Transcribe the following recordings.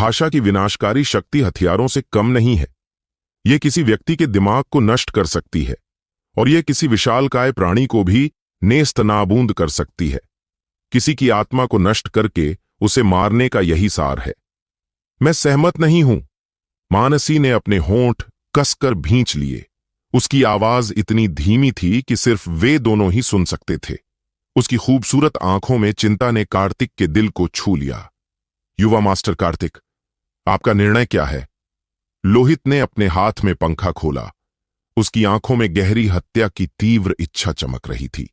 भाषा की विनाशकारी शक्ति हथियारों से कम नहीं है। यह किसी व्यक्ति के दिमाग को नष्ट कर सकती है और यह किसी विशालकाय प्राणी को भी नेस्तनाबूद कर सकती है। किसी की आत्मा को नष्ट करके उसे मारने का यही सार है। मैं सहमत नहीं हूं। मानसी ने अपने होंठ कसकर भींच लिए। उसकी आवाज इतनी धीमी थी कि सिर्फ वे दोनों ही सुन सकते थे। उसकी खूबसूरत आंखों में चिंता ने कार्तिक के दिल को छू लिया। युवा मास्टर कार्तिक, आपका निर्णय क्या है? लोहित ने अपने हाथ में पंखा खोला। उसकी आंखों में गहरी हत्या की तीव्र इच्छा चमक रही थी।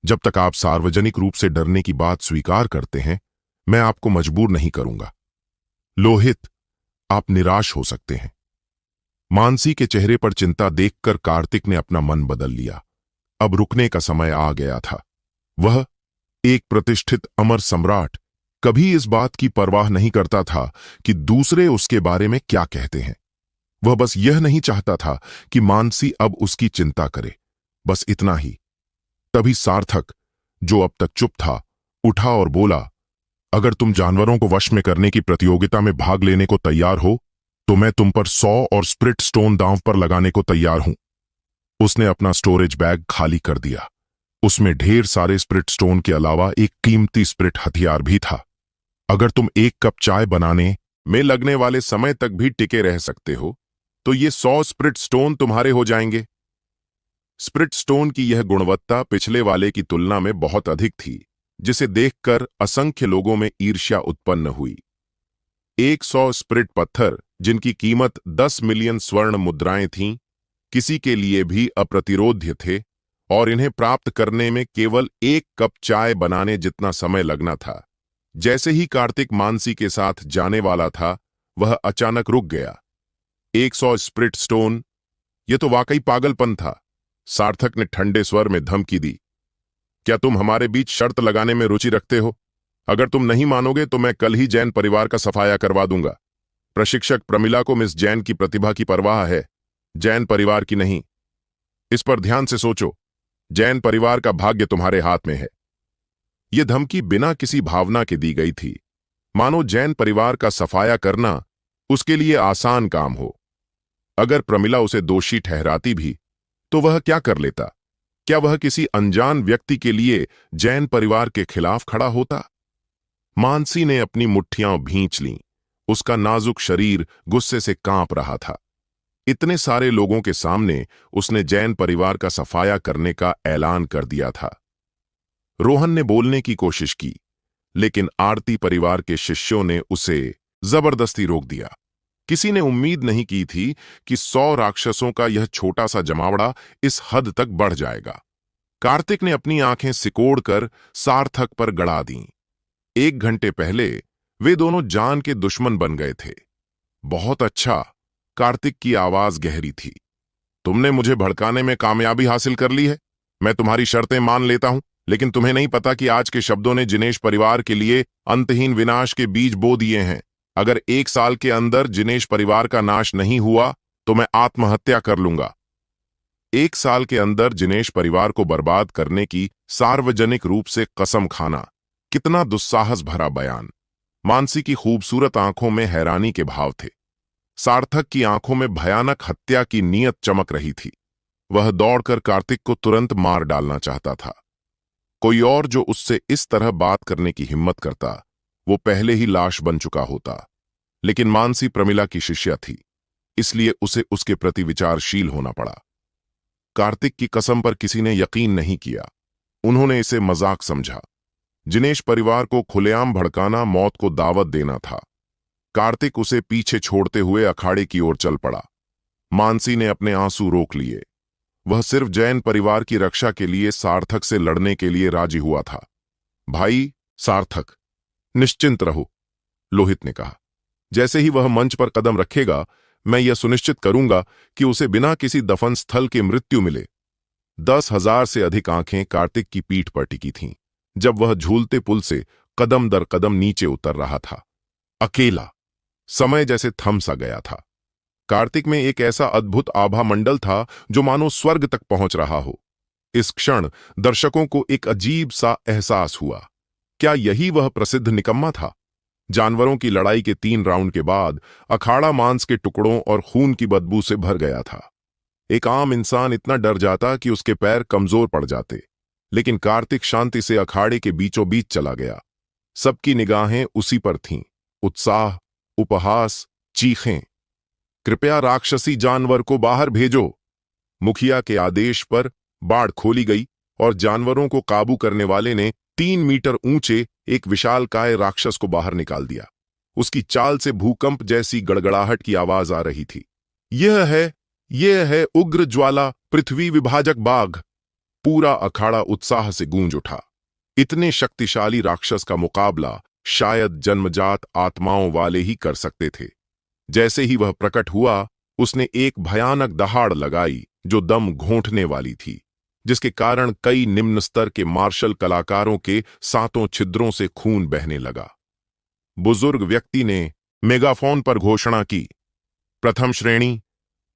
जब तक आप सार्वजनिक रूप से डरने की बात स्वीकार करते हैं, मैं आपको मजबूर नहीं करूंगा। लोहित, आप निराश हो सकते हैं। मानसी के चेहरे पर चिंता देखकर कार्तिक ने अपना मन बदल लिया। अब रुकने का समय आ गया था। वह, एक प्रतिष्ठित अमर सम्राट, कभी इस बात की परवाह नहीं करता था कि दूसरे उसके बारे में क्या कहते हैं। वह बस यह नहीं चाहता था कि मानसी अब उसकी चिंता करे, बस इतना ही। तभी सार्थक, जो अब तक चुप था, उठा और बोला, अगर तुम जानवरों को वश में करने की प्रतियोगिता में भाग लेने को तैयार हो तो मैं तुम पर 100 और स्प्रिट स्टोन दांव पर लगाने को तैयार हूं। उसने अपना स्टोरेज बैग खाली कर दिया। उसमें ढेर सारे स्प्रिट स्टोन के अलावा एक कीमती स्प्रिट हथियार भी था। अगर तुम एक कप चाय बनाने में लगने वाले समय तक भी टिके रह सकते हो तो ये 100 स्प्रिट स्टोन तुम्हारे हो जाएंगे। स्प्रिट स्टोन की यह गुणवत्ता पिछले वाले की तुलना में बहुत अधिक थी, जिसे देखकर असंख्य लोगों में ईर्ष्या उत्पन्न हुई। 100 स्प्रिट पत्थर, जिनकी कीमत 10 मिलियन स्वर्ण मुद्राएं थीं, किसी के लिए भी अप्रतिरोध्य थे और इन्हें प्राप्त करने में केवल एक कप चाय बनाने जितना समय लगना था। जैसे ही कार्तिक मानसी के साथ जाने वाला था, वह अचानक रुक गया। 100 स्प्रिट स्टोन, यह तो वाकई पागलपन था। सार्थक ने ठंडे स्वर में धमकी दी, क्या तुम हमारे बीच शर्त लगाने में रुचि रखते हो? अगर तुम नहीं मानोगे तो मैं कल ही जैन परिवार का सफाया करवा दूंगा। प्रशिक्षक प्रमिला को मिस जैन की प्रतिभा की परवाह है, जैन परिवार की नहीं। इस पर ध्यान से सोचो। जैन परिवार का भाग्य तुम्हारे हाथ में है। यह धमकी बिना किसी भावना के दी गई थी, मानो जैन परिवार का सफाया करना उसके लिए आसान काम हो। अगर प्रमिला उसे दोषी ठहराती भी तो वह क्या कर लेता? क्या वह किसी अनजान व्यक्ति के लिए जैन परिवार के खिलाफ खड़ा होता? मानसी ने अपनी मुट्ठियां भींच लीं। उसका नाजुक शरीर गुस्से से कांप रहा था। इतने सारे लोगों के सामने उसने जैन परिवार का सफाया करने का ऐलान कर दिया था। रोहन ने बोलने की कोशिश की, लेकिन आरती परिवार के शिष्यों ने उसे जबरदस्ती रोक दिया। किसी ने उम्मीद नहीं की थी कि 100 राक्षसों का यह छोटा सा जमावड़ा इस हद तक बढ़ जाएगा। कार्तिक ने अपनी आंखें सिकोड़कर सार्थक पर गड़ा दीं। 1 घंटे पहले वे दोनों जान के दुश्मन बन गए थे। बहुत अच्छा, कार्तिक की आवाज गहरी थी। तुमने मुझे भड़काने में कामयाबी हासिल कर ली है। मैं तुम्हारी शर्तें मान लेता हूं, लेकिन तुम्हें नहीं पता कि आज के शब्दों ने जिनेश परिवार के लिए अंतहीन विनाश के बीज बो दिए हैं। अगर 1 साल के अंदर जिनेश परिवार का नाश नहीं हुआ तो मैं आत्महत्या कर लूंगा। 1 साल के अंदर जिनेश परिवार को बर्बाद करने की सार्वजनिक रूप से कसम खाना, कितना दुस्साहस भरा बयान। मानसी की खूबसूरत आंखों में हैरानी के भाव थे। सार्थक की आंखों में भयानक हत्या की नीयत चमक रही थी। वह दौड़कर कार्तिक को तुरंत मार डालना चाहता था। कोई और जो उससे इस तरह बात करने की हिम्मत करता, वो पहले ही लाश बन चुका होता। लेकिन मानसी प्रमिला की शिष्या थी, इसलिए उसे उसके प्रति विचारशील होना पड़ा। कार्तिक की कसम पर किसी ने यकीन नहीं किया। उन्होंने इसे मजाक समझा। जिनेश परिवार को खुलेआम भड़काना मौत को दावत देना था। कार्तिक उसे पीछे छोड़ते हुए अखाड़े की ओर चल पड़ा। मानसी ने अपने आंसू रोक लिए। वह सिर्फ जैन परिवार की रक्षा के लिए सार्थक से लड़ने के लिए राजी हुआ था। भाई सार्थक, निश्चिंत रहो, लोहित ने कहा। जैसे ही वह मंच पर कदम रखेगा, मैं यह सुनिश्चित करूंगा कि उसे बिना किसी दफन स्थल के मृत्यु मिले। 10,000 से अधिक आंखें कार्तिक की पीठ पर टिकी थीं जब वह झूलते पुल से कदम दर कदम नीचे उतर रहा था। अकेला। समय जैसे थम सा गया था। कार्तिक में एक ऐसा अद्भुत आभा मंडल था जो मानो स्वर्ग तक पहुंच रहा हो। इस क्षण दर्शकों को एक अजीब सा एहसास हुआ। क्या यही वह प्रसिद्ध निकम्मा था जानवरों की लड़ाई के 3 राउंड के बाद अखाड़ा मांस के टुकड़ों और खून की बदबू से भर गया था। एक आम इंसान इतना डर जाता कि उसके पैर कमजोर पड़ जाते, लेकिन कार्तिक शांति से अखाड़े के बीचों बीच चला गया। सबकी निगाहें उसी पर थीं। उत्साह, उपहास, चीखें। कृपया राक्षसी जानवर को बाहर भेजो। मुखिया के आदेश पर बाड़ खोली गई और जानवरों को काबू करने वाले ने 3 मीटर ऊंचे एक विशालकाय राक्षस को बाहर निकाल दिया। उसकी चाल से भूकंप जैसी गड़गड़ाहट की आवाज आ रही थी। यह है उग्र ज्वाला पृथ्वी विभाजक बाघ। पूरा अखाड़ा उत्साह से गूंज उठा। इतने शक्तिशाली राक्षस का मुकाबला शायद जन्मजात आत्माओं वाले ही कर सकते थे। जैसे ही वह प्रकट हुआ, उसने एक भयानक दहाड़ लगाई जो दम घोंटने वाली थी, जिसके कारण कई निम्न स्तर के मार्शल कलाकारों के 7 छिद्रों से खून बहने लगा। बुजुर्ग व्यक्ति ने मेगाफोन पर घोषणा की, प्रथम श्रेणी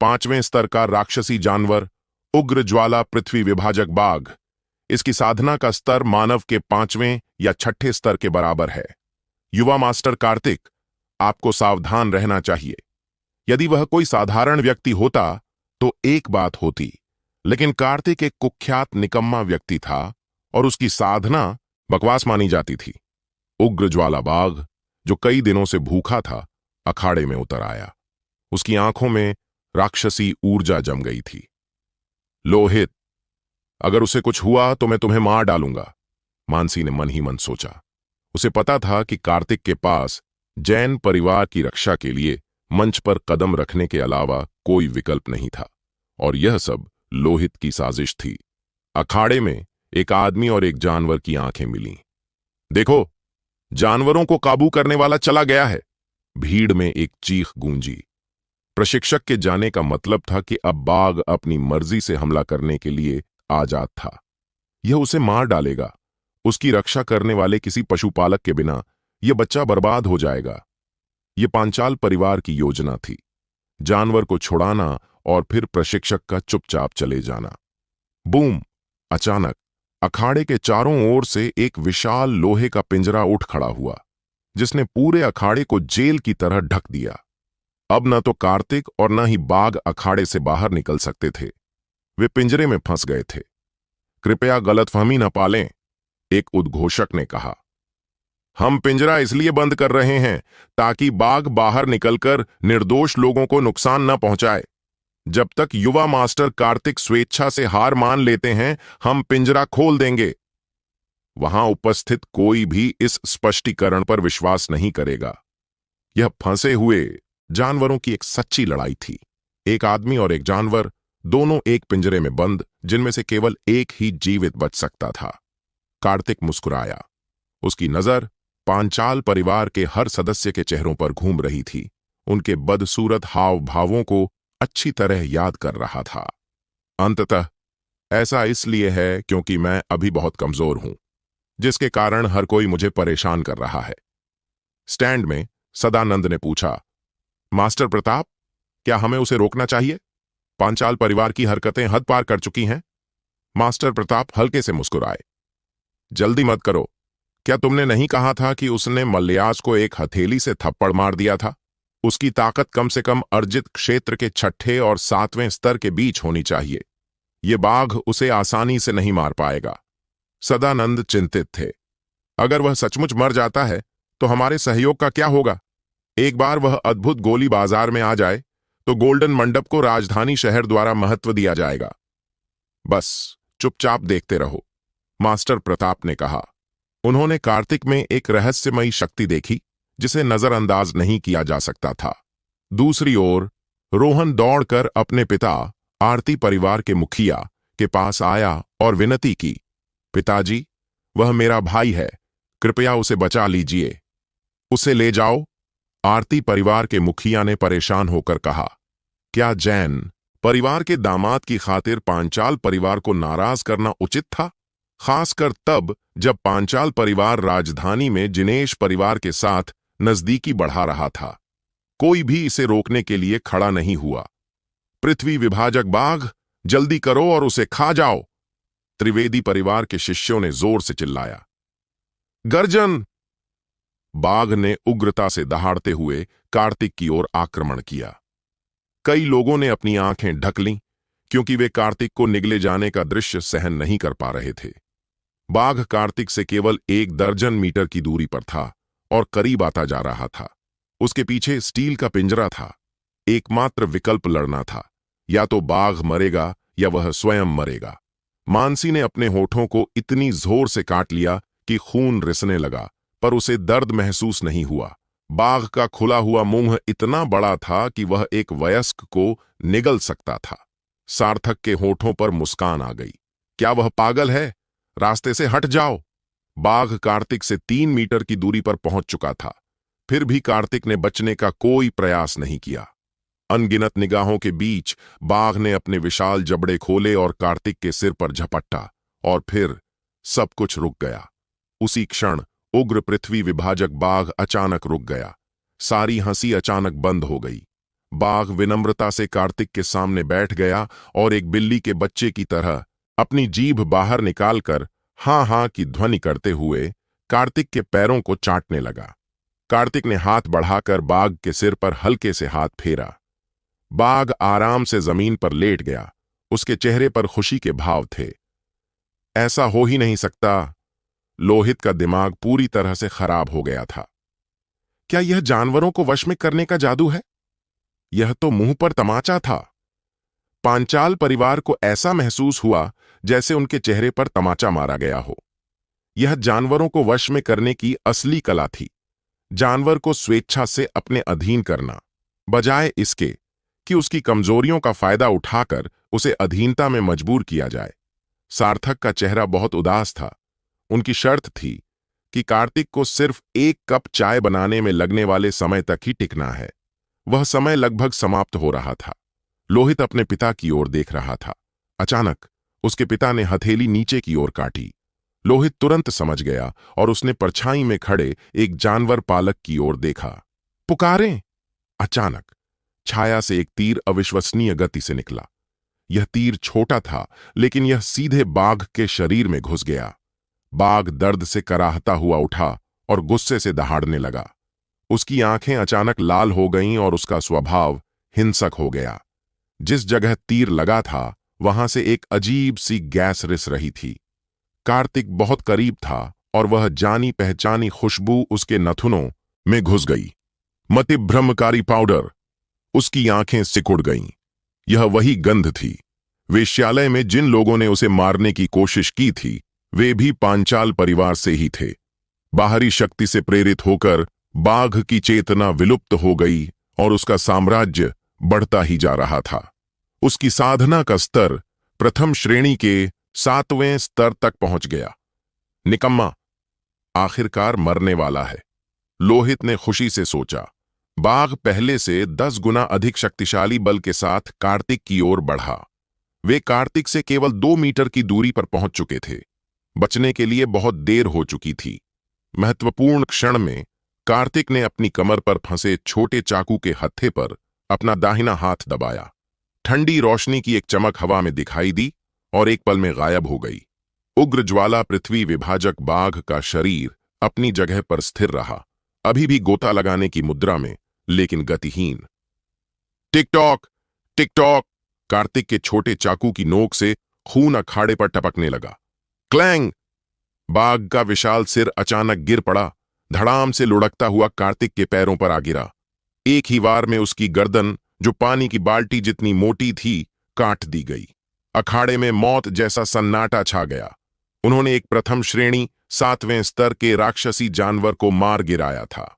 5वें स्तर का राक्षसी जानवर उग्र ज्वाला पृथ्वी विभाजक बाघ। इसकी साधना का स्तर मानव के 5वें या 6ठे स्तर के बराबर है। युवा मास्टर कार्तिक, आपको सावधान रहना चाहिए। यदि वह कोई साधारण व्यक्ति होता तो एक बात होती, लेकिन कार्तिक एक कुख्यात निकम्मा व्यक्ति था और उसकी साधना बकवास मानी जाती थी। उग्र ज्वाला बाघ, जो कई दिनों से भूखा था, अखाड़े में उतर आया। उसकी आंखों में राक्षसी ऊर्जा जम गई थी। लोहित, अगर उसे कुछ हुआ तो मैं तुम्हें मार डालूंगा, मानसी ने मन ही मन सोचा। उसे पता था कि कार्तिक के पास जैन परिवार की रक्षा के लिए मंच पर कदम रखने के अलावा कोई विकल्प नहीं था, और यह सब लोहित की साजिश थी। अखाड़े में एक आदमी और एक जानवर की आंखें मिलीं। देखो, जानवरों को काबू करने वाला चला गया है। भीड़ में एक चीख गूंजी। प्रशिक्षक के जाने का मतलब था कि अब बाघ अपनी मर्जी से हमला करने के लिए आजाद था। यह उसे मार डालेगा। उसकी रक्षा करने वाले किसी पशुपालक के बिना यह बच्चा बर्बाद हो जाएगा। यह पांचाल परिवार की योजना थी, जानवर को छुड़ाना और फिर प्रशिक्षक का चुपचाप चले जाना। बूम! अचानक अखाड़े के चारों ओर से एक विशाल लोहे का पिंजरा उठ खड़ा हुआ, जिसने पूरे अखाड़े को जेल की तरह ढक दिया। अब न तो कार्तिक और न ही बाघ अखाड़े से बाहर निकल सकते थे। वे पिंजरे में फंस गए थे। कृपया गलतफहमी न पालें, एक उद्घोषक ने कहा। हम पिंजरा इसलिए बंद कर रहे हैं ताकि बाघ बाहर निकलकर निर्दोष लोगों को नुकसान न पहुंचाए। जब तक युवा मास्टर कार्तिक स्वेच्छा से हार मान लेते हैं, हम पिंजरा खोल देंगे। वहां उपस्थित कोई भी इस स्पष्टीकरण पर विश्वास नहीं करेगा। यह फंसे हुए जानवरों की एक सच्ची लड़ाई थी। एक आदमी और एक जानवर, दोनों एक पिंजरे में बंद, जिनमें से केवल एक ही जीवित बच सकता था। कार्तिक मुस्कुराया। उसकी नजर पांचाल परिवार के हर सदस्य के चेहरों पर घूम रही थी, उनके बदसूरत हाव भावों को अच्छी तरह याद कर रहा था। अंततः ऐसा इसलिए है क्योंकि मैं अभी बहुत कमजोर हूं, जिसके कारण हर कोई मुझे परेशान कर रहा है। स्टैंड में सदानंद ने पूछा, मास्टर प्रताप, क्या हमें उसे रोकना चाहिए? पांचाल परिवार की हरकतें हद पार कर चुकी हैं। मास्टर प्रताप हल्के से मुस्कुराए। जल्दी मत करो। क्या तुमने नहीं कहा था कि उसने मल्लियास को एक हथेली से थप्पड़ मार दिया था? उसकी ताकत कम से कम अर्जित क्षेत्र के 6ठे और 7वें स्तर के बीच होनी चाहिए। ये बाघ उसे आसानी से नहीं मार पाएगा। सदानंद चिंतित थे। अगर वह सचमुच मर जाता है तो हमारे सहयोग का क्या होगा? एक बार वह अद्भुत गोली बाजार में आ जाए तो गोल्डन मंडप को राजधानी शहर द्वारा महत्व दिया जाएगा। बस चुपचाप देखते रहो, मास्टर प्रताप ने कहा। उन्होंने कार्तिक में एक रहस्यमयी शक्ति देखी जिसे नजरअंदाज नहीं किया जा सकता था। दूसरी ओर रोहन दौड़कर अपने पिता आरती परिवार के मुखिया के पास आया और विनती की, पिताजी, वह मेरा भाई है, कृपया उसे बचा लीजिए। उसे ले जाओ, आरती परिवार के मुखिया ने परेशान होकर कहा। क्या जैन परिवार के दामाद की खातिर पांचाल परिवार को नाराज करना उचित था? खासकर तब जब पांचाल परिवार राजधानी में जिनेश परिवार के साथ नजदीकी बढ़ा रहा था। कोई भी इसे रोकने के लिए खड़ा नहीं हुआ। पृथ्वी विभाजक बाघ, जल्दी करो और उसे खा जाओ, त्रिवेदी परिवार के शिष्यों ने जोर से चिल्लाया। गर्जन! बाघ ने उग्रता से दहाड़ते हुए कार्तिक की ओर आक्रमण किया। कई लोगों ने अपनी आंखें ढक लीं, क्योंकि वे कार्तिक को निगले जाने का दृश्य सहन नहीं कर पा रहे थे। बाघ कार्तिक से केवल 1 दर्जन मीटर की दूरी पर था और करीब आता जा रहा था। उसके पीछे स्टील का पिंजरा था। एकमात्र विकल्प लड़ना था। या तो बाघ मरेगा या वह स्वयं मरेगा। मानसी ने अपने होठों को इतनी जोर से काट लिया कि खून रिसने लगा, पर उसे दर्द महसूस नहीं हुआ। बाघ का खुला हुआ मुंह इतना बड़ा था कि वह एक वयस्क को निगल सकता था। सार्थक के होठों पर मुस्कान आ गई। क्या वह पागल है? रास्ते से हट जाओ। बाघ कार्तिक से 3 मीटर की दूरी पर पहुंच चुका था। फिर भी कार्तिक ने बचने का कोई प्रयास नहीं किया। अनगिनत निगाहों के बीच बाघ ने अपने विशाल जबड़े खोले और कार्तिक के सिर पर झपट्टा, और फिर सब कुछ रुक गया। उसी क्षण उग्र पृथ्वी विभाजक बाघ अचानक रुक गया। सारी हंसी अचानक बंद हो गई। बाघ विनम्रता से कार्तिक के सामने बैठ गया और एक बिल्ली के बच्चे की तरह अपनी जीभ बाहर निकालकर हां हां की ध्वनि करते हुए कार्तिक के पैरों को चाटने लगा। कार्तिक ने हाथ बढ़ाकर बाघ के सिर पर हल्के से हाथ फेरा। बाघ आराम से जमीन पर लेट गया। उसके चेहरे पर खुशी के भाव थे। ऐसा हो ही नहीं सकता। लोहित का दिमाग पूरी तरह से खराब हो गया था। क्या यह जानवरों को वश में करने का जादू है? यह तो मुंह पर तमाचा था। पांचाल परिवार को ऐसा महसूस हुआ जैसे उनके चेहरे पर तमाचा मारा गया हो। यह जानवरों को वश में करने की असली कला थी। जानवर को स्वेच्छा से अपने अधीन करना, बजाय इसके कि उसकी कमजोरियों का फायदा उठाकर उसे अधीनता में मजबूर किया जाए। सार्थक का चेहरा बहुत उदास था। उनकी शर्त थी कि कार्तिक को सिर्फ 1 कप चाय बनाने में लगने वाले समय तक ही टिकना है। वह समय लगभग समाप्त हो रहा था। लोहित अपने पिता की ओर देख रहा था। अचानक उसके पिता ने हथेली नीचे की ओर काटी। लोहित तुरंत समझ गया और उसने परछाई में खड़े एक जानवर पालक की ओर देखा। पुकारें! अचानक छाया से एक तीर अविश्वसनीय गति से निकला। यह तीर छोटा था, लेकिन यह सीधे बाघ के शरीर में घुस गया। बाघ दर्द से कराहता हुआ उठा और गुस्से से दहाड़ने लगा। उसकी आंखें अचानक लाल हो गईं और उसका स्वभाव हिंसक हो गया। जिस जगह तीर लगा था, वहां से एक अजीब सी गैस रिस रही थी। कार्तिक बहुत करीब था और वह जानी पहचानी खुशबू उसके नथुनों में घुस गई। मतिभ्रमकारी पाउडर। उसकी आंखें सिकुड़ गईं। यह वही गंध थी। वेश्यालय में जिन लोगों ने उसे मारने की कोशिश की थी, वे भी पांचाल परिवार से ही थे। बाहरी शक्ति से प्रेरित होकर बाघ की चेतना विलुप्त हो गई और उसका साम्राज्य बढ़ता ही जा रहा था। उसकी साधना का स्तर प्रथम श्रेणी के 7वें स्तर तक पहुंच गया। निकम्मा, आखिरकार मरने वाला है, लोहित ने खुशी से सोचा। बाघ पहले से 10 गुना अधिक शक्तिशाली बल के साथ कार्तिक की ओर बढ़ा। वे कार्तिक से केवल 2 मीटर की दूरी पर पहुंच चुके थे। बचने के लिए बहुत देर हो चुकी थी। महत्वपूर्ण क्षण में कार्तिक ने अपनी कमर पर फंसे छोटे चाकू के हत्थे पर अपना दाहिना हाथ दबाया। ठंडी रोशनी की एक चमक हवा में दिखाई दी और एक पल में गायब हो गई। उग्र ज्वाला पृथ्वी विभाजक बाघ का शरीर अपनी जगह पर स्थिर रहा, अभी भी गोता लगाने की मुद्रा में, लेकिन गतिहीन। Tick tock, tick tock. Kartik के छोटे चाकू की नोक से खून अखाड़े पर टपकने लगा। क्लैंग! बाघ का विशाल सिर अचानक गिर पड़ा। धड़ाम से लुढ़कता हुआ कार्तिक के पैरों पर आ गिरा। एक ही वार में उसकी गर्दन, जो पानी की बाल्टी जितनी मोटी थी, काट दी गई। अखाड़े में मौत जैसा सन्नाटा छा गया। उन्होंने एक प्रथम श्रेणी 7वें स्तर के राक्षसी जानवर को मार गिराया था।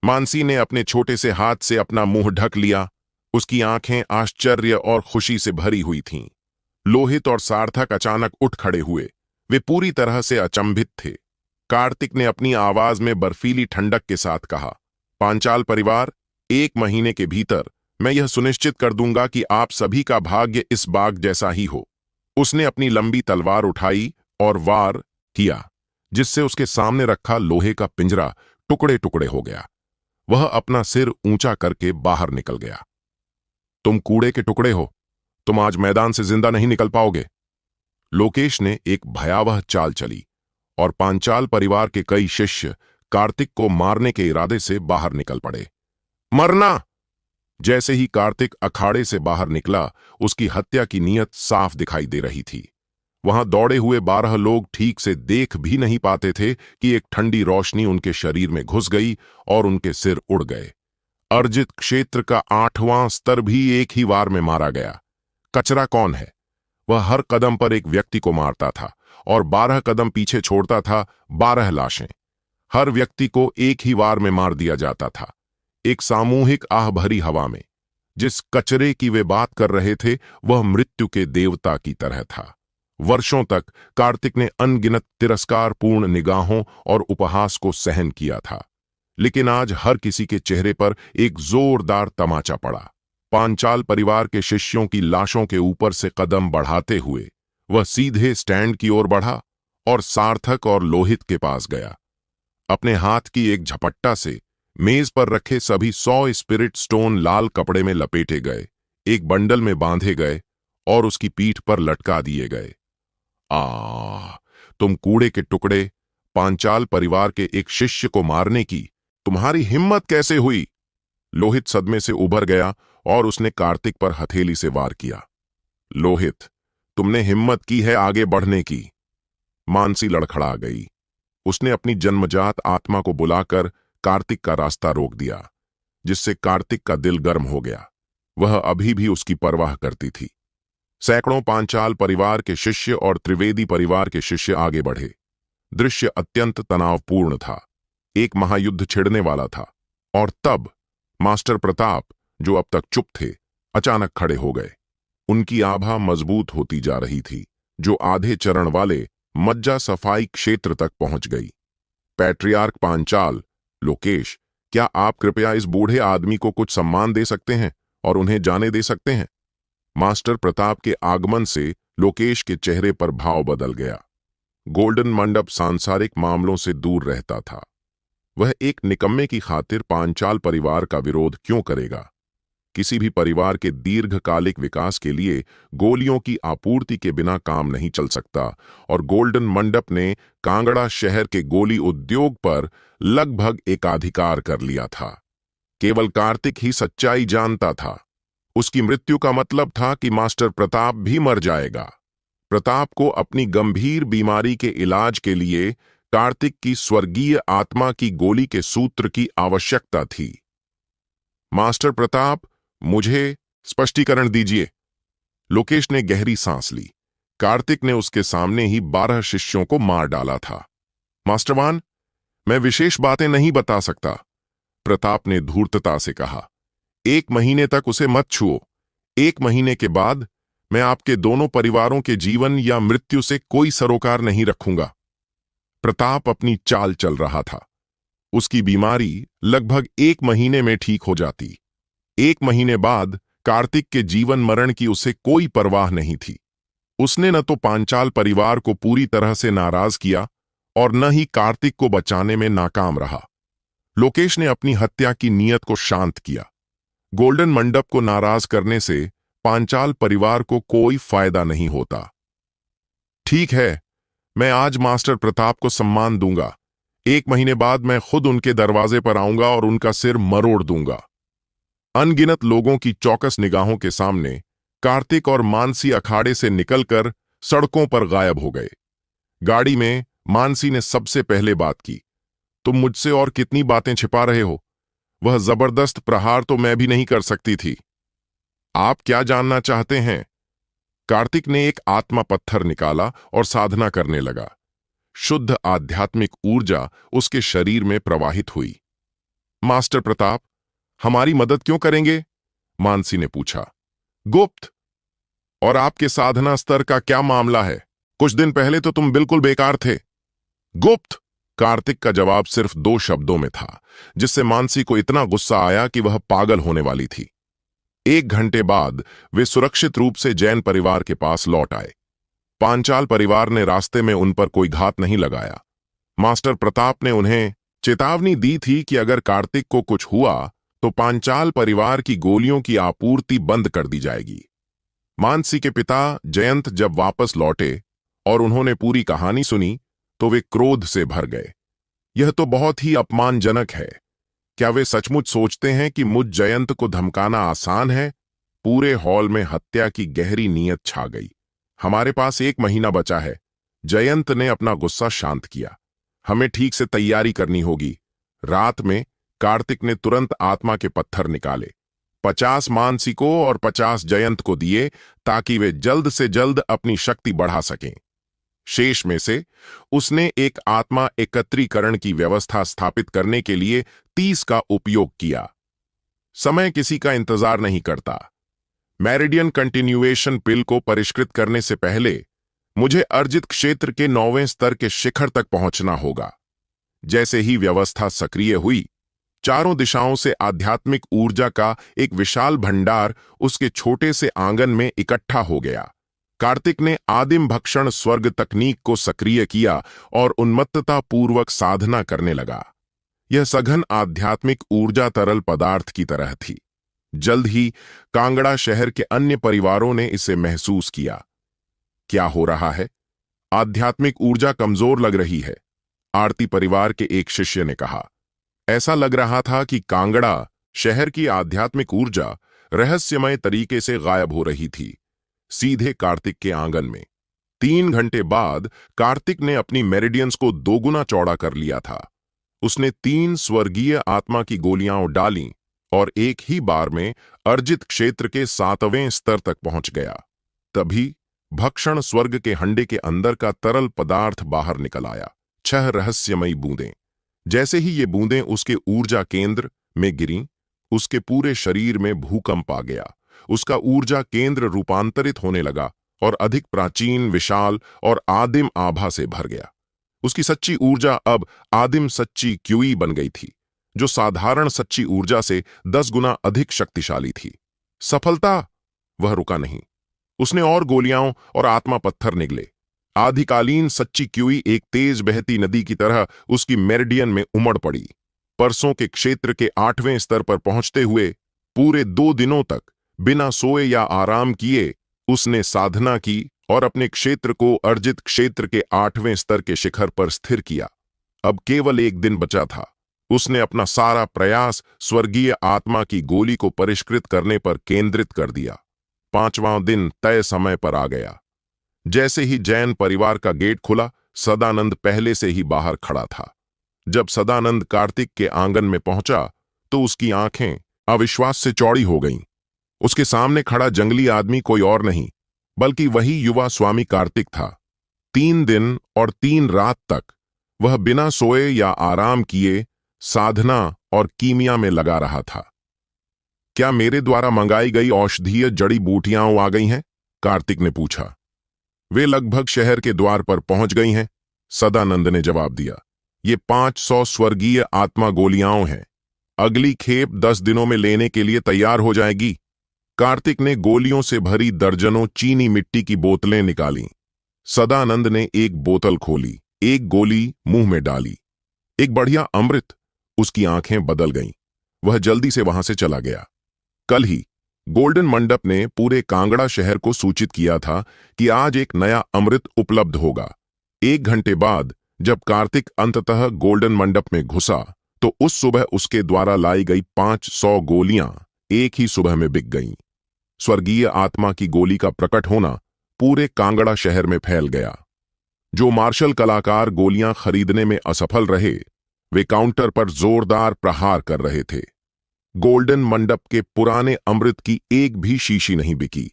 मानसी ने अपने छोटे से हाथ से अपना मुंह ढक लिया। उसकी आंखें आश्चर्य और खुशी से भरी हुई थीं। लोहित और सार्थक अचानक उठ खड़े हुए। वे पूरी तरह से अचंभित थे। कार्तिक ने अपनी आवाज में बर्फीली ठंडक के साथ कहा, पांचाल परिवार, 1 महीने के भीतर मैं यह सुनिश्चित कर दूंगा कि आप सभी का भाग्य इस बाघ जैसा ही हो। उसने अपनी लंबी तलवार उठाई और वार किया, जिससे उसके सामने रखा लोहे का पिंजरा टुकड़े टुकड़े हो गया। वह अपना सिर ऊंचा करके बाहर निकल गया। तुम कूड़े के टुकड़े हो। तुम आज मैदान से जिंदा नहीं निकल पाओगे। लोकेश ने एक भयावह चाल चली और पांचाल परिवार के कई शिष्य कार्तिक को मारने के इरादे से बाहर निकल पड़े। मरना! जैसे ही कार्तिक अखाड़े से बाहर निकला, उसकी हत्या की नीयत साफ दिखाई दे रही थी। वहां दौड़े हुए 12 लोग ठीक से देख भी नहीं पाते थे कि एक ठंडी रोशनी उनके शरीर में घुस गई और उनके सिर उड़ गए। अर्जित क्षेत्र का 8वां स्तर भी एक ही वार में मारा गया। कचरा कौन है? वह हर कदम पर एक व्यक्ति को मारता था और 12 कदम पीछे छोड़ता था 12 लाशें। हर व्यक्ति को एक ही वार में मार दिया जाता था, एक सामूहिक आह भरी हवा में। जिस कचरे की वे बात कर रहे थे वह मृत्यु के देवता की तरह था। वर्षों तक कार्तिक ने अनगिनत तिरस्कारपूर्ण निगाहों और उपहास को सहन किया था, लेकिन आज हर किसी के चेहरे पर एक जोरदार तमाचा पड़ा। पांचाल परिवार के शिष्यों की लाशों के ऊपर से कदम बढ़ाते हुए वह सीधे स्टैंड की ओर बढ़ा और सार्थक और लोहित के पास गया। अपने हाथ की एक झपट्टा से मेज पर रखे सभी 100 स्पिरिट स्टोन लाल कपड़े में लपेटे गए, एक बंडल में बांधे गए और उसकी पीठ पर लटका दिए गए। तुम कूड़े के टुकड़े! पांचाल परिवार के एक शिष्य को मारने की तुम्हारी हिम्मत कैसे हुई? लोहित सदमे से उभर गया और उसने कार्तिक पर हथेली से वार किया। लोहित, तुमने हिम्मत की है आगे बढ़ने की। मानसी लड़खड़ा गई। उसने अपनी जन्मजात आत्मा को बुलाकर कार्तिक का रास्ता रोक दिया, जिससे कार्तिक का दिल गर्म हो गया। वह अभी भी उसकी परवाह करती थी। सैकड़ों पांचाल परिवार के शिष्य और त्रिवेदी परिवार के शिष्य आगे बढ़े। दृश्य अत्यंत तनावपूर्ण था। एक महायुद्ध छिड़ने वाला था। और तब मास्टर प्रताप, जो अब तक चुप थे, अचानक खड़े हो गए। उनकी आभा मजबूत होती जा रही थी, जो आधे चरण वाले मज्जा सफाई क्षेत्र तक पहुंच गई। पैट्रियार्क पांचाल, लोकेश, क्या आप कृपया इस बूढ़े आदमी को कुछ सम्मान दे सकते हैं और उन्हें जाने दे सकते हैं? मास्टर प्रताप के आगमन से लोकेश के चेहरे पर भाव बदल गया। गोल्डन मंडप सांसारिक मामलों से दूर रहता था। वह एक निकम्मे की खातिर पांचाल परिवार का विरोध क्यों करेगा? किसी भी परिवार के दीर्घकालिक विकास के लिए गोलियों की आपूर्ति के बिना काम नहीं चल सकता, और गोल्डन मंडप ने कांगड़ा शहर के गोली उद्योग पर लगभग एकाधिकार कर लिया था। केवल कार्तिक ही सच्चाई जानता था। उसकी मृत्यु का मतलब था कि मास्टर प्रताप भी मर जाएगा। प्रताप को अपनी गंभीर बीमारी के इलाज के लिए कार्तिक की स्वर्गीय आत्मा की गोली के सूत्र की आवश्यकता थी। मास्टर प्रताप, मुझे स्पष्टीकरण दीजिए। लोकेश ने गहरी सांस ली। कार्तिक ने उसके सामने ही 12 शिष्यों को मार डाला था। मास्टरवान, मैं विशेष बातें नहीं बता सकता, प्रताप ने धूर्तता से कहा। 1 महीने तक उसे मत छुओ। 1 महीने के बाद मैं आपके दोनों परिवारों के जीवन या मृत्यु से कोई सरोकार नहीं रखूंगा। प्रताप अपनी चाल चल रहा था। उसकी बीमारी लगभग 1 महीने में ठीक हो जाती। 1 महीने बाद कार्तिक के जीवन मरण की उसे कोई परवाह नहीं थी। उसने न तो पांचाल परिवार को पूरी तरह से नाराज किया और न ही कार्तिक को बचाने में नाकाम रहा। लोकेश ने अपनी हत्या की नीयत को शांत किया। गोल्डन मंडप को नाराज करने से पांचाल परिवार को कोई फायदा नहीं होता। ठीक है, मैं आज मास्टर प्रताप को सम्मान दूंगा। 1 महीने बाद मैं खुद उनके दरवाजे पर आऊंगा और उनका सिर मरोड़ दूंगा। अनगिनत लोगों की चौकस निगाहों के सामने कार्तिक और मानसी अखाड़े से निकलकर सड़कों पर गायब हो गए। गाड़ी में मानसी ने सबसे पहले बात की। तुम मुझसे और कितनी बातें छिपा रहे हो? वह जबरदस्त प्रहार तो मैं भी नहीं कर सकती थी। आप क्या जानना चाहते हैं? कार्तिक ने एक आत्मा पत्थर निकाला और साधना करने लगा। शुद्ध आध्यात्मिक ऊर्जा उसके शरीर में प्रवाहित हुई। मास्टर प्रताप, हमारी मदद क्यों करेंगे? मानसी ने पूछा। गुप्त। और आपके साधना स्तर का क्या मामला है? कुछ दिन पहले तो तुम बिल्कुल बेकार थे। गुप्त। कार्तिक का जवाब सिर्फ 2 शब्दों में था, जिससे मानसी को इतना गुस्सा आया कि वह पागल होने वाली थी। 1 घंटे बाद वे सुरक्षित रूप से जैन परिवार के पास लौट आए। पांचाल परिवार ने रास्ते में उन पर कोई घात नहीं लगाया। मास्टर प्रताप ने उन्हें चेतावनी दी थी कि अगर कार्तिक को कुछ हुआ तो पांचाल परिवार की गोलियों की आपूर्ति बंद कर दी जाएगी। मानसी के पिता जयंत जब वापस लौटे और उन्होंने पूरी कहानी सुनी तो वे क्रोध से भर गए। यह तो बहुत ही अपमानजनक है। क्या वे सचमुच सोचते हैं कि मुझ जयंत को धमकाना आसान है? पूरे हॉल में हत्या की गहरी नीयत छा गई। हमारे पास 1 महीना बचा है। जयंत ने अपना गुस्सा शांत किया। हमें ठीक से तैयारी करनी होगी। रात में कार्तिक ने तुरंत आत्मा के पत्थर निकाले, 50 मानसी को और 50 जयंत को दिए, ताकि वे जल्द से जल्द अपनी शक्ति बढ़ा सकें। शेष में से उसने एक आत्मा एकत्रीकरण की व्यवस्था स्थापित करने के लिए 30 का उपयोग किया। समय किसी का इंतजार नहीं करता। मेरिडियन कंटिन्यूएशन पिल को परिष्कृत करने से पहले मुझे अर्जित क्षेत्र के 9वें स्तर के शिखर तक पहुंचना होगा। जैसे ही व्यवस्था सक्रिय हुई, चारों दिशाओं से आध्यात्मिक ऊर्जा का एक विशाल भंडार उसके छोटे से आंगन में इकट्ठा हो गया। कार्तिक ने आदिम भक्षण स्वर्ग तकनीक को सक्रिय किया और उन्मत्तता पूर्वक साधना करने लगा। यह सघन आध्यात्मिक ऊर्जा तरल पदार्थ की तरह थी। जल्द ही कांगड़ा शहर के अन्य परिवारों ने इसे महसूस किया। क्या हो रहा है? आध्यात्मिक ऊर्जा कमजोर लग रही है, आरती परिवार के एक शिष्य ने कहा। ऐसा लग रहा था कि कांगड़ा शहर की आध्यात्मिक ऊर्जा रहस्यमय तरीके से गायब हो रही थी। सीधे कार्तिक के आंगन में 3 घंटे बाद कार्तिक ने अपनी मेरिडियंस को 2 गुना चौड़ा कर लिया था। उसने 3 स्वर्गीय आत्मा की गोलियां डाली और एक ही बार में अर्जित क्षेत्र के 7वें स्तर तक पहुंच गया। तभी भक्षण स्वर्ग के हंडे के अंदर का तरल पदार्थ बाहर निकल आया। 6 रहस्यमयी बूंदें। जैसे ही ये बूंदें उसके ऊर्जा केंद्र में गिरीं, उसके पूरे शरीर में भूकंप आ गया। उसका ऊर्जा केंद्र रूपांतरित होने लगा और अधिक प्राचीन, विशाल और आदिम आभा से भर गया। उसकी सच्ची ऊर्जा अब आदिम सच्ची क्यूई बन गई थी, जो साधारण सच्ची ऊर्जा से 10 गुना अधिक शक्तिशाली थी। सफलता? वह रुका नहीं। उसने और गोलियां और आत्मा पत्थर निगले। आधिकालीन सच्ची क्यूई एक तेज बहती नदी की तरह उसकी मेरिडियन में उमड़ पड़ी। परसों के क्षेत्र के 8वें स्तर पर पहुंचते हुए पूरे 2 दिनों तक बिना सोए या आराम किए उसने साधना की और अपने क्षेत्र को अर्जित क्षेत्र के 8वें स्तर के शिखर पर स्थिर किया। अब केवल 1 दिन बचा था। उसने अपना सारा प्रयास स्वर्गीय आत्मा की गोली को परिष्कृत करने पर केंद्रित कर दिया। 5वां दिन तय समय पर आ गया। जैसे ही जैन परिवार का गेट खुला, सदानंद पहले से ही बाहर खड़ा था। जब सदानंद कार्तिक के आंगन में पहुंचा तो उसकी आंखें अविश्वास से चौड़ी हो गईं। उसके सामने खड़ा जंगली आदमी कोई और नहीं बल्कि वही युवा स्वामी कार्तिक था। 3 दिन और 3 रात तक वह बिना सोए या आराम किए साधना और कीमिया में लगा रहा था। क्या मेरे द्वारा मंगाई गई औषधीय जड़ी बूटियां आ गई हैं? कार्तिक ने पूछा। वे लगभग शहर के द्वार पर पहुंच गई हैं, सदानंद ने जवाब दिया। ये 500 स्वर्गीय आत्मा गोलियां हैं। अगली खेप 10 दिनों में लेने के लिए तैयार हो जाएगी। कार्तिक ने गोलियों से भरी दर्जनों चीनी मिट्टी की बोतलें निकालीं। सदानंद ने एक बोतल खोली, एक गोली मुंह में डाली। एक बढ़िया अमृत। उसकी आंखें बदल गईं। वह जल्दी से वहां से चला गया। कल ही गोल्डन मंडप ने पूरे कांगड़ा शहर को सूचित किया था कि आज एक नया अमृत उपलब्ध होगा। 1 घंटे बाद जब कार्तिक अंततः गोल्डन मंडप में घुसा तो उस सुबह उसके द्वारा लाई गई 500 गोलियां एक ही सुबह में बिक गईं। स्वर्गीय आत्मा की गोली का प्रकट होना पूरे कांगड़ा शहर में फैल गया। जो मार्शल कलाकार गोलियां खरीदने में असफल रहे, वे काउंटर पर जोरदार प्रहार कर रहे थे। गोल्डन मंडप के पुराने अमृत की एक भी शीशी नहीं बिकी।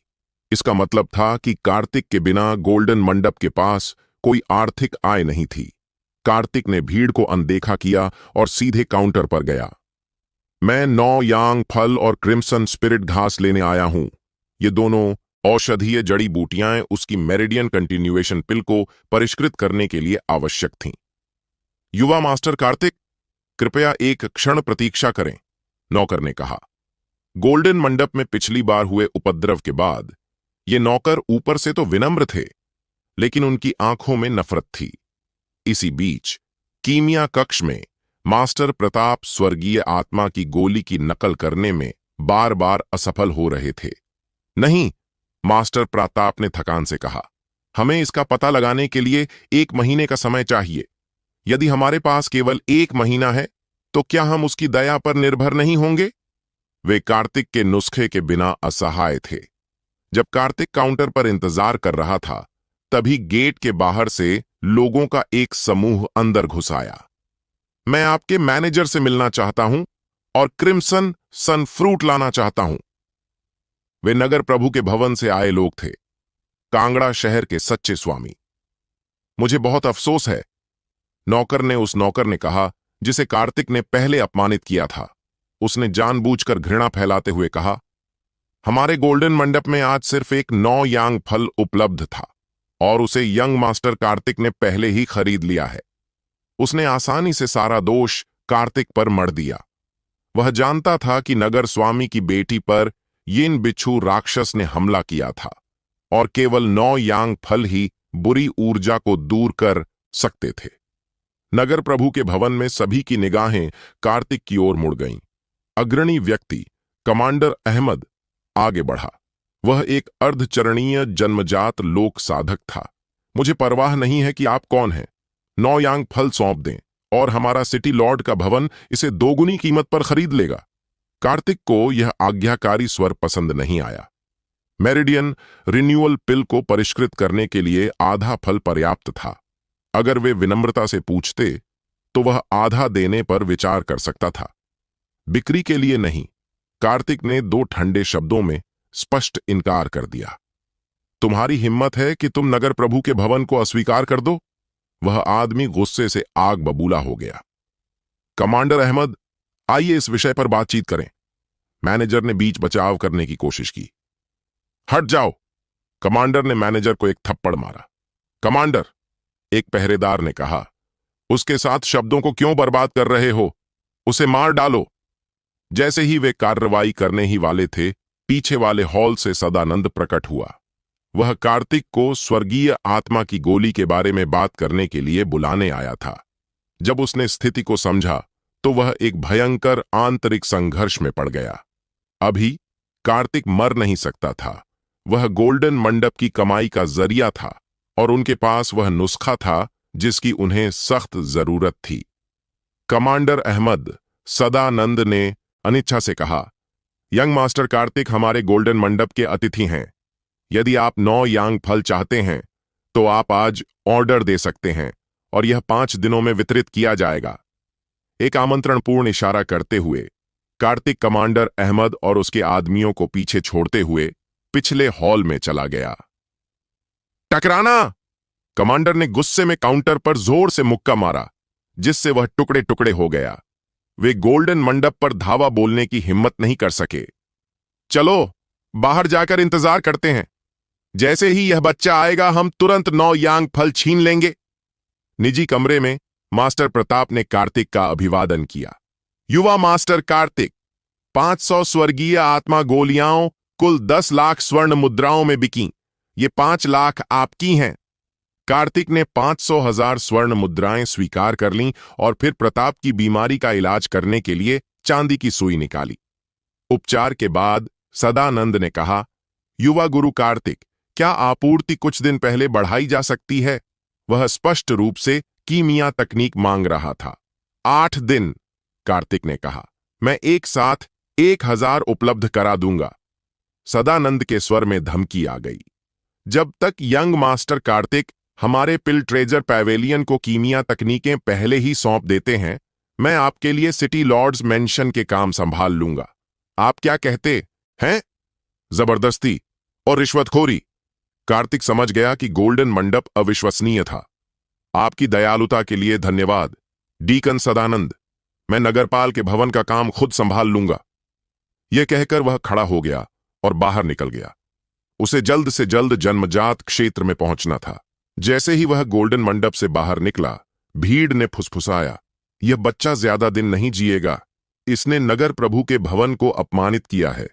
इसका मतलब था कि कार्तिक के बिना गोल्डन मंडप के पास कोई आर्थिक आय नहीं थी। कार्तिक ने भीड़ को अनदेखा किया और सीधे काउंटर पर गया। मैं 9 यांग फल और क्रिम्सन स्पिरिट घास लेने आया हूं। ये दोनों औषधीय जड़ी बूटियां उसकी मेरिडियन कंटिन्यूएशन पिल को परिष्कृत करने के लिए आवश्यक थीं। युवा मास्टर कार्तिक, कृपया एक क्षण प्रतीक्षा करें, नौकर ने कहा। गोल्डन मंडप में पिछली बार हुए उपद्रव के बाद ये नौकर ऊपर से तो विनम्र थे, लेकिन उनकी आंखों में नफरत थी। इसी बीच कीमिया कक्ष में मास्टर प्रताप स्वर्गीय आत्मा की गोली की नकल करने में बार बार असफल हो रहे थे। नहीं, मास्टर प्रताप ने थकान से कहा, हमें इसका पता लगाने के लिए 1 महीने का समय चाहिए। यदि हमारे पास केवल 1 महीना है तो क्या हम उसकी दया पर निर्भर नहीं होंगे? वे कार्तिक के नुस्खे के बिना असहाय थे। जब कार्तिक काउंटर पर इंतजार कर रहा था, तभी गेट के बाहर से लोगों का एक समूह अंदर घुस आया। मैं आपके मैनेजर से मिलना चाहता हूं और क्रिम्सन सन फ्रूट लाना चाहता हूं। वे नगर प्रभु के भवन से आए लोग थे, कांगड़ा शहर के सच्चे स्वामी। मुझे बहुत अफसोस है, नौकर ने उस नौकर ने कहा जिसे कार्तिक ने पहले अपमानित किया था। उसने जानबूझकर घृणा फैलाते हुए कहा, हमारे गोल्डन मंडप में आज सिर्फ एक 9 यांग फल उपलब्ध था और उसे यंग मास्टर कार्तिक ने पहले ही खरीद लिया है। उसने आसानी से सारा दोष कार्तिक पर मढ़ दिया। वह जानता था कि नगर स्वामी की बेटी पर यिन बिच्छू राक्षस ने हमला किया था और केवल 9 यांग फल ही बुरी ऊर्जा को दूर कर सकते थे। नगर प्रभु के भवन में सभी की निगाहें कार्तिक की ओर मुड़ गईं। अग्रणी व्यक्ति कमांडर अहमद आगे बढ़ा। वह एक अर्धचरणीय जन्मजात लोक साधक था। मुझे परवाह नहीं है कि आप कौन हैं, 9 यांग फल सौंप दें और हमारा सिटी लॉर्ड का भवन इसे 2 गुनी कीमत पर खरीद लेगा। कार्तिक को यह आज्ञाकारी स्वर पसंद नहीं आया। मेरिडियन रिन्यूअल पिल को परिष्कृत करने के लिए आधा फल पर्याप्त था। अगर वे विनम्रता से पूछते तो वह आधा देने पर विचार कर सकता था, बिक्री के लिए नहीं। कार्तिक ने 2 ठंडे शब्दों में स्पष्ट इनकार कर दिया। तुम्हारी हिम्मत है कि तुम नगर प्रभु के भवन को अस्वीकार कर दो? वह आदमी गुस्से से आग बबूला हो गया। कमांडर अहमद, आइए इस विषय पर बातचीत करें। मैनेजर ने बीच बचाव करने की कोशिश की। हट जाओ, कमांडर ने मैनेजर को एक थप्पड़ मारा। कमांडर, एक पहरेदार ने कहा, उसके साथ शब्दों को क्यों बर्बाद कर रहे हो? उसे मार डालो। जैसे ही वे कार्रवाई करने ही वाले थे, पीछे वाले हॉल से सदानंद प्रकट हुआ। वह कार्तिक को स्वर्गीय आत्मा की गोली के बारे में बात करने के लिए बुलाने आया था। जब उसने स्थिति को समझा तो वह एक भयंकर आंतरिक संघर्ष में पड़ गया। अभी कार्तिक मर नहीं सकता था। वह गोल्डन मंडप की कमाई का जरिया था और उनके पास वह नुस्खा था जिसकी उन्हें सख्त जरूरत थी। कमांडर अहमद, सदानंद ने अनिच्छा से कहा, यंग मास्टर कार्तिक हमारे गोल्डन मंडप के अतिथि हैं। यदि आप 9 यांग फल चाहते हैं तो आप आज ऑर्डर दे सकते हैं और यह 5 दिनों में वितरित किया जाएगा। एक आमंत्रणपूर्ण इशारा करते हुए कार्तिक कमांडर अहमद और उसके आदमियों को पीछे छोड़ते हुए पिछले हॉल में चला गया। टकराना! कमांडर ने गुस्से में काउंटर पर जोर से मुक्का मारा, जिससे वह टुकड़े टुकड़े हो गया। वे गोल्डन मंडप पर धावा बोलने की हिम्मत नहीं कर सके। चलो, बाहर जाकर इंतजार करते हैं। जैसे ही यह बच्चा आएगा हम तुरंत 9 यांग फल छीन लेंगे। निजी कमरे में मास्टर प्रताप ने कार्तिक का अभिवादन किया। युवा मास्टर कार्तिक, 500 स्वर्गीय आत्मा गोलियां कुल 10 लाख स्वर्ण मुद्राओं में बिकी। ये 5 लाख आपकी हैं। कार्तिक ने 500,000 स्वर्ण मुद्राएं स्वीकार कर लीं और फिर प्रताप की बीमारी का इलाज करने के लिए चांदी की सुई निकाली। उपचार के बाद सदानंद ने कहा, युवा गुरु कार्तिक, क्या आपूर्ति कुछ दिन पहले बढ़ाई जा सकती है? वह स्पष्ट रूप से कीमिया तकनीक मांग रहा था। 8 दिन, कार्तिक ने कहा। मैं एक साथ 1000 उपलब्ध करा दूंगा। सदानंद के स्वर में धमकी आ गई। जब तक यंग मास्टर कार्तिक हमारे पिल ट्रेजर पैवेलियन को कीमिया तकनीकें पहले ही सौंप देते हैं, मैं आपके लिए सिटी लॉर्ड्स मेंशन के काम संभाल लूंगा। आप क्या कहते हैं? जबरदस्ती और रिश्वतखोरी। कार्तिक समझ गया कि गोल्डन मंडप अविश्वसनीय था। आपकी दयालुता के लिए धन्यवाद, डीकन सदानंद। मैं नगरपाल के भवन का काम खुद संभाल लूंगा। यह कहकर वह खड़ा हो गया और बाहर निकल गया। उसे जल्द से जल्द जन्मजात क्षेत्र में पहुंचना था। जैसे ही वह गोल्डन मंडप से बाहर निकला, भीड़ ने फुसफुसाया, यह बच्चा ज्यादा दिन नहीं जिएगा। इसने नगर प्रभु के भवन को अपमानित किया है।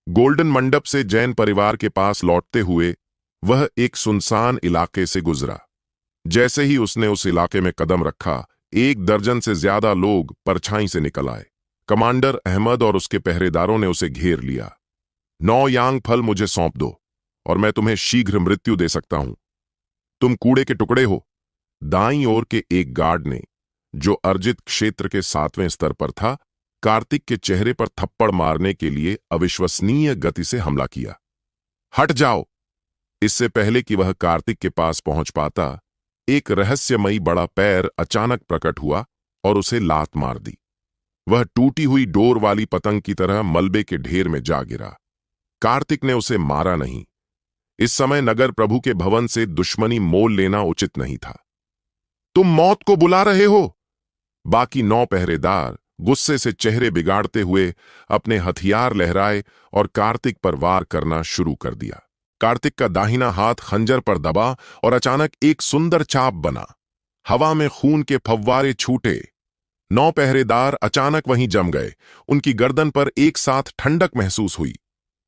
गोल्डन मंडप से जैन परिवार के पास लौटते हुए वह एक सुनसान इलाके से गुजरा। जैसे ही उसने उस इलाके में कदम रखा, 1 दर्जन से ज्यादा लोग परछाई से निकल आए। कमांडर अहमद और उसके पहरेदारों ने उसे घेर लिया। 9 यांग फल मुझे सौंप दो और मैं तुम्हें शीघ्र मृत्यु दे सकता हूं। तुम कूड़े के टुकड़े हो। दाईं ओर के एक गार्ड ने, जो अर्जित क्षेत्र के 7वें स्तर पर था, कार्तिक के चेहरे पर थप्पड़ मारने के लिए अविश्वसनीय गति से हमला किया। हट जाओ! इससे पहले कि वह कार्तिक के पास पहुंच पाता, एक रहस्यमयी बड़ा पैर अचानक प्रकट हुआ और उसे लात मार दी। वह टूटी हुई डोर वाली पतंग की तरह मलबे के ढेर में जा गिरा। कार्तिक ने उसे मारा नहीं। इस समय नगर प्रभु के भवन से दुश्मनी मोल लेना उचित नहीं था। तुम मौत को बुला रहे हो? बाकी 9 पहरेदार गुस्से से चेहरे बिगाड़ते हुए अपने हथियार लहराए और कार्तिक पर वार करना शुरू कर दिया। कार्तिक का दाहिना हाथ खंजर पर दबा और अचानक एक सुंदर चाप बना। हवा में खून के फव्वारे छूटे। 9 पहरेदार अचानक वहीं जम गए। उनकी गर्दन पर एक साथ ठंडक महसूस हुई।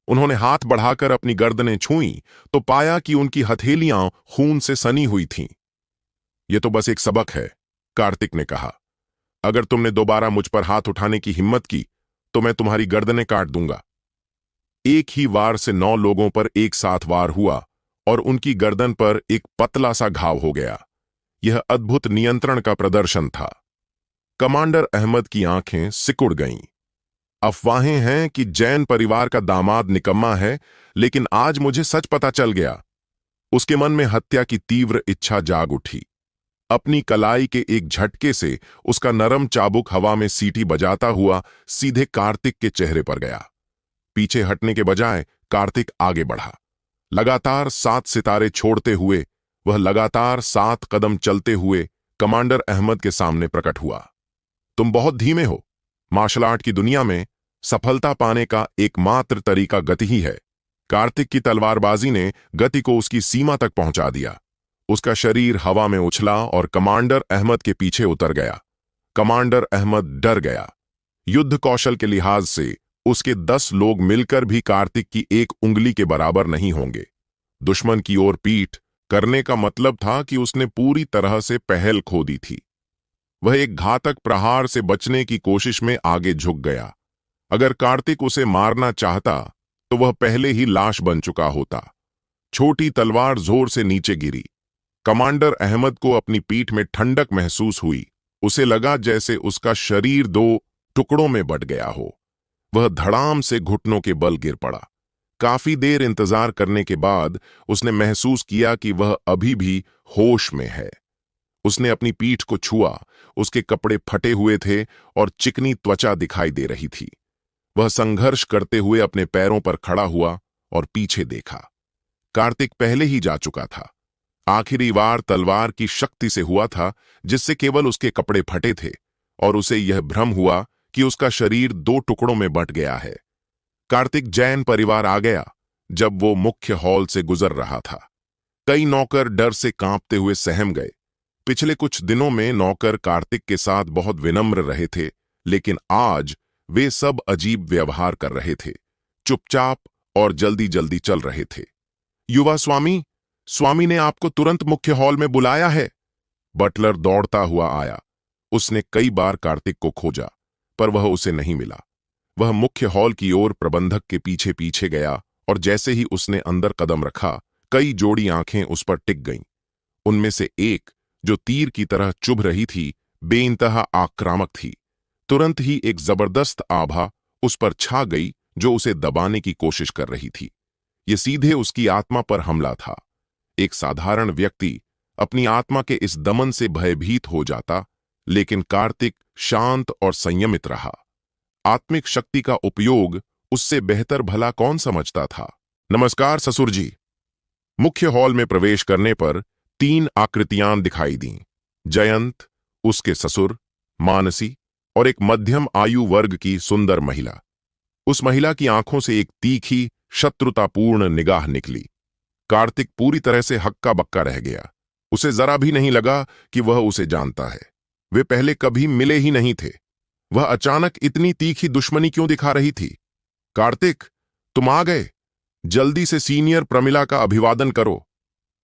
उन्होंने हाथ बढ़ाकर अपनी गर्दनें छुईं तो पाया कि उनकी हथेलियां खून से सनी हुई थीं। यह तो बस एक सबक है, कार्तिक ने कहा। अगर तुमने दोबारा मुझ पर हाथ उठाने की हिम्मत की तो मैं तुम्हारी गर्दनें काट दूंगा। एक ही वार से 9 लोगों पर एक साथ वार हुआ और उनकी गर्दन पर एक पतला सा घाव हो गया। यह अद्भुत नियंत्रण का प्रदर्शन था। कमांडर अहमद की आंखें सिकुड़ गईं। अफवाहें हैं कि जैन परिवार का दामाद निकम्मा है, लेकिन आज मुझे सच पता चल गया। उसके मन में हत्या की तीव्र इच्छा जाग उठी। अपनी कलाई के एक झटके से उसका नरम चाबुक हवा में सीटी बजाता हुआ सीधे कार्तिक के चेहरे पर गया। पीछे हटने के बजाय कार्तिक आगे बढ़ा। लगातार 7 सितारे छोड़ते हुए वह लगातार 7 कदम चलते हुए कमांडर अहमद के सामने प्रकट हुआ। तुम बहुत धीमे हो। मार्शल आर्ट की दुनिया में सफलता पाने का एकमात्र तरीका गति ही है। कार्तिक की तलवारबाजी ने गति को उसकी सीमा तक पहुंचा दिया। उसका शरीर हवा में उछला और कमांडर अहमद के पीछे उतर गया। कमांडर अहमद डर गया। युद्ध कौशल के लिहाज से उसके 10 लोग मिलकर भी कार्तिक की एक उंगली के बराबर नहीं होंगे। दुश्मन की ओर पीठ करने का मतलब था कि उसने पूरी तरह से पहल खो दी थी। वह एक घातक प्रहार से बचने की कोशिश में आगे झुक गया। अगर कार्तिक उसे मारना चाहता तो वह पहले ही लाश बन चुका होता। छोटी तलवार जोर से नीचे गिरी। कमांडर अहमद को अपनी पीठ में ठंडक महसूस हुई। उसे लगा जैसे उसका शरीर 2 टुकड़ों में बट गया हो। वह धड़ाम से घुटनों के बल गिर पड़ा। काफी देर इंतजार करने के बाद उसने महसूस किया कि वह अभी भी होश में है। उसने अपनी पीठ को छुआ। उसके कपड़े फटे हुए थे और चिकनी त्वचा दिखाई दे रही थी। वह संघर्ष करते हुए अपने पैरों पर खड़ा हुआ और पीछे देखा। कार्तिक पहले ही जा चुका था। आखिरी वार तलवार की शक्ति से हुआ था, जिससे केवल उसके कपड़े फटे थे और उसे यह भ्रम हुआ कि उसका शरीर 2 टुकड़ों में बंट गया है। कार्तिक जैन परिवार आ गया जब वो मुख्य हॉल से गुजर रहा था। कई नौकर डर से कांपते हुए सहम गए। पिछले कुछ दिनों में नौकर कार्तिक के साथ बहुत विनम्र रहे थे, लेकिन आज वे सब अजीब व्यवहार कर रहे थे, चुपचाप और जल्दी जल्दी चल रहे थे। युवा स्वामी, स्वामी ने आपको तुरंत मुख्य हॉल में बुलाया है। बटलर दौड़ता हुआ आया। उसने कई बार कार्तिक को खोजा, पर वह उसे नहीं मिला। वह मुख्य हॉल की ओर प्रबंधक के पीछे पीछे गया और जैसे ही उसने अंदर कदम रखा, कई जोड़ी आंखें उस पर टिक गईं। उनमें से एक, जो तीर की तरह चुभ रही थी, बेइंतहा आक्रामक थी। तुरंत ही एक जबरदस्त आभा उस पर छा गई जो उसे दबाने की कोशिश कर रही थी। यह सीधे उसकी आत्मा पर हमला था। एक साधारण व्यक्ति अपनी आत्मा के इस दमन से भयभीत हो जाता, लेकिन कार्तिक शांत और संयमित रहा। आत्मिक शक्ति का उपयोग उससे बेहतर भला कौन समझता था। नमस्कार ससुर जी। मुख्य हॉल में प्रवेश करने पर 3 आकृतियां दिखाई दीं। जयंत, उसके ससुर, मानसी और एक मध्यम आयु वर्ग की सुंदर महिला। उस महिला की आंखों से एक तीखी, शत्रुतापूर्ण निगाह निकली। कार्तिक पूरी तरह से हक्का बक्का रह गया। उसे जरा भी नहीं लगा कि वह उसे जानता है। वे पहले कभी मिले ही नहीं थे। वह अचानक इतनी तीखी दुश्मनी क्यों दिखा रही थी? कार्तिक, तुम आ गए। जल्दी से सीनियर प्रमिला का अभिवादन करो।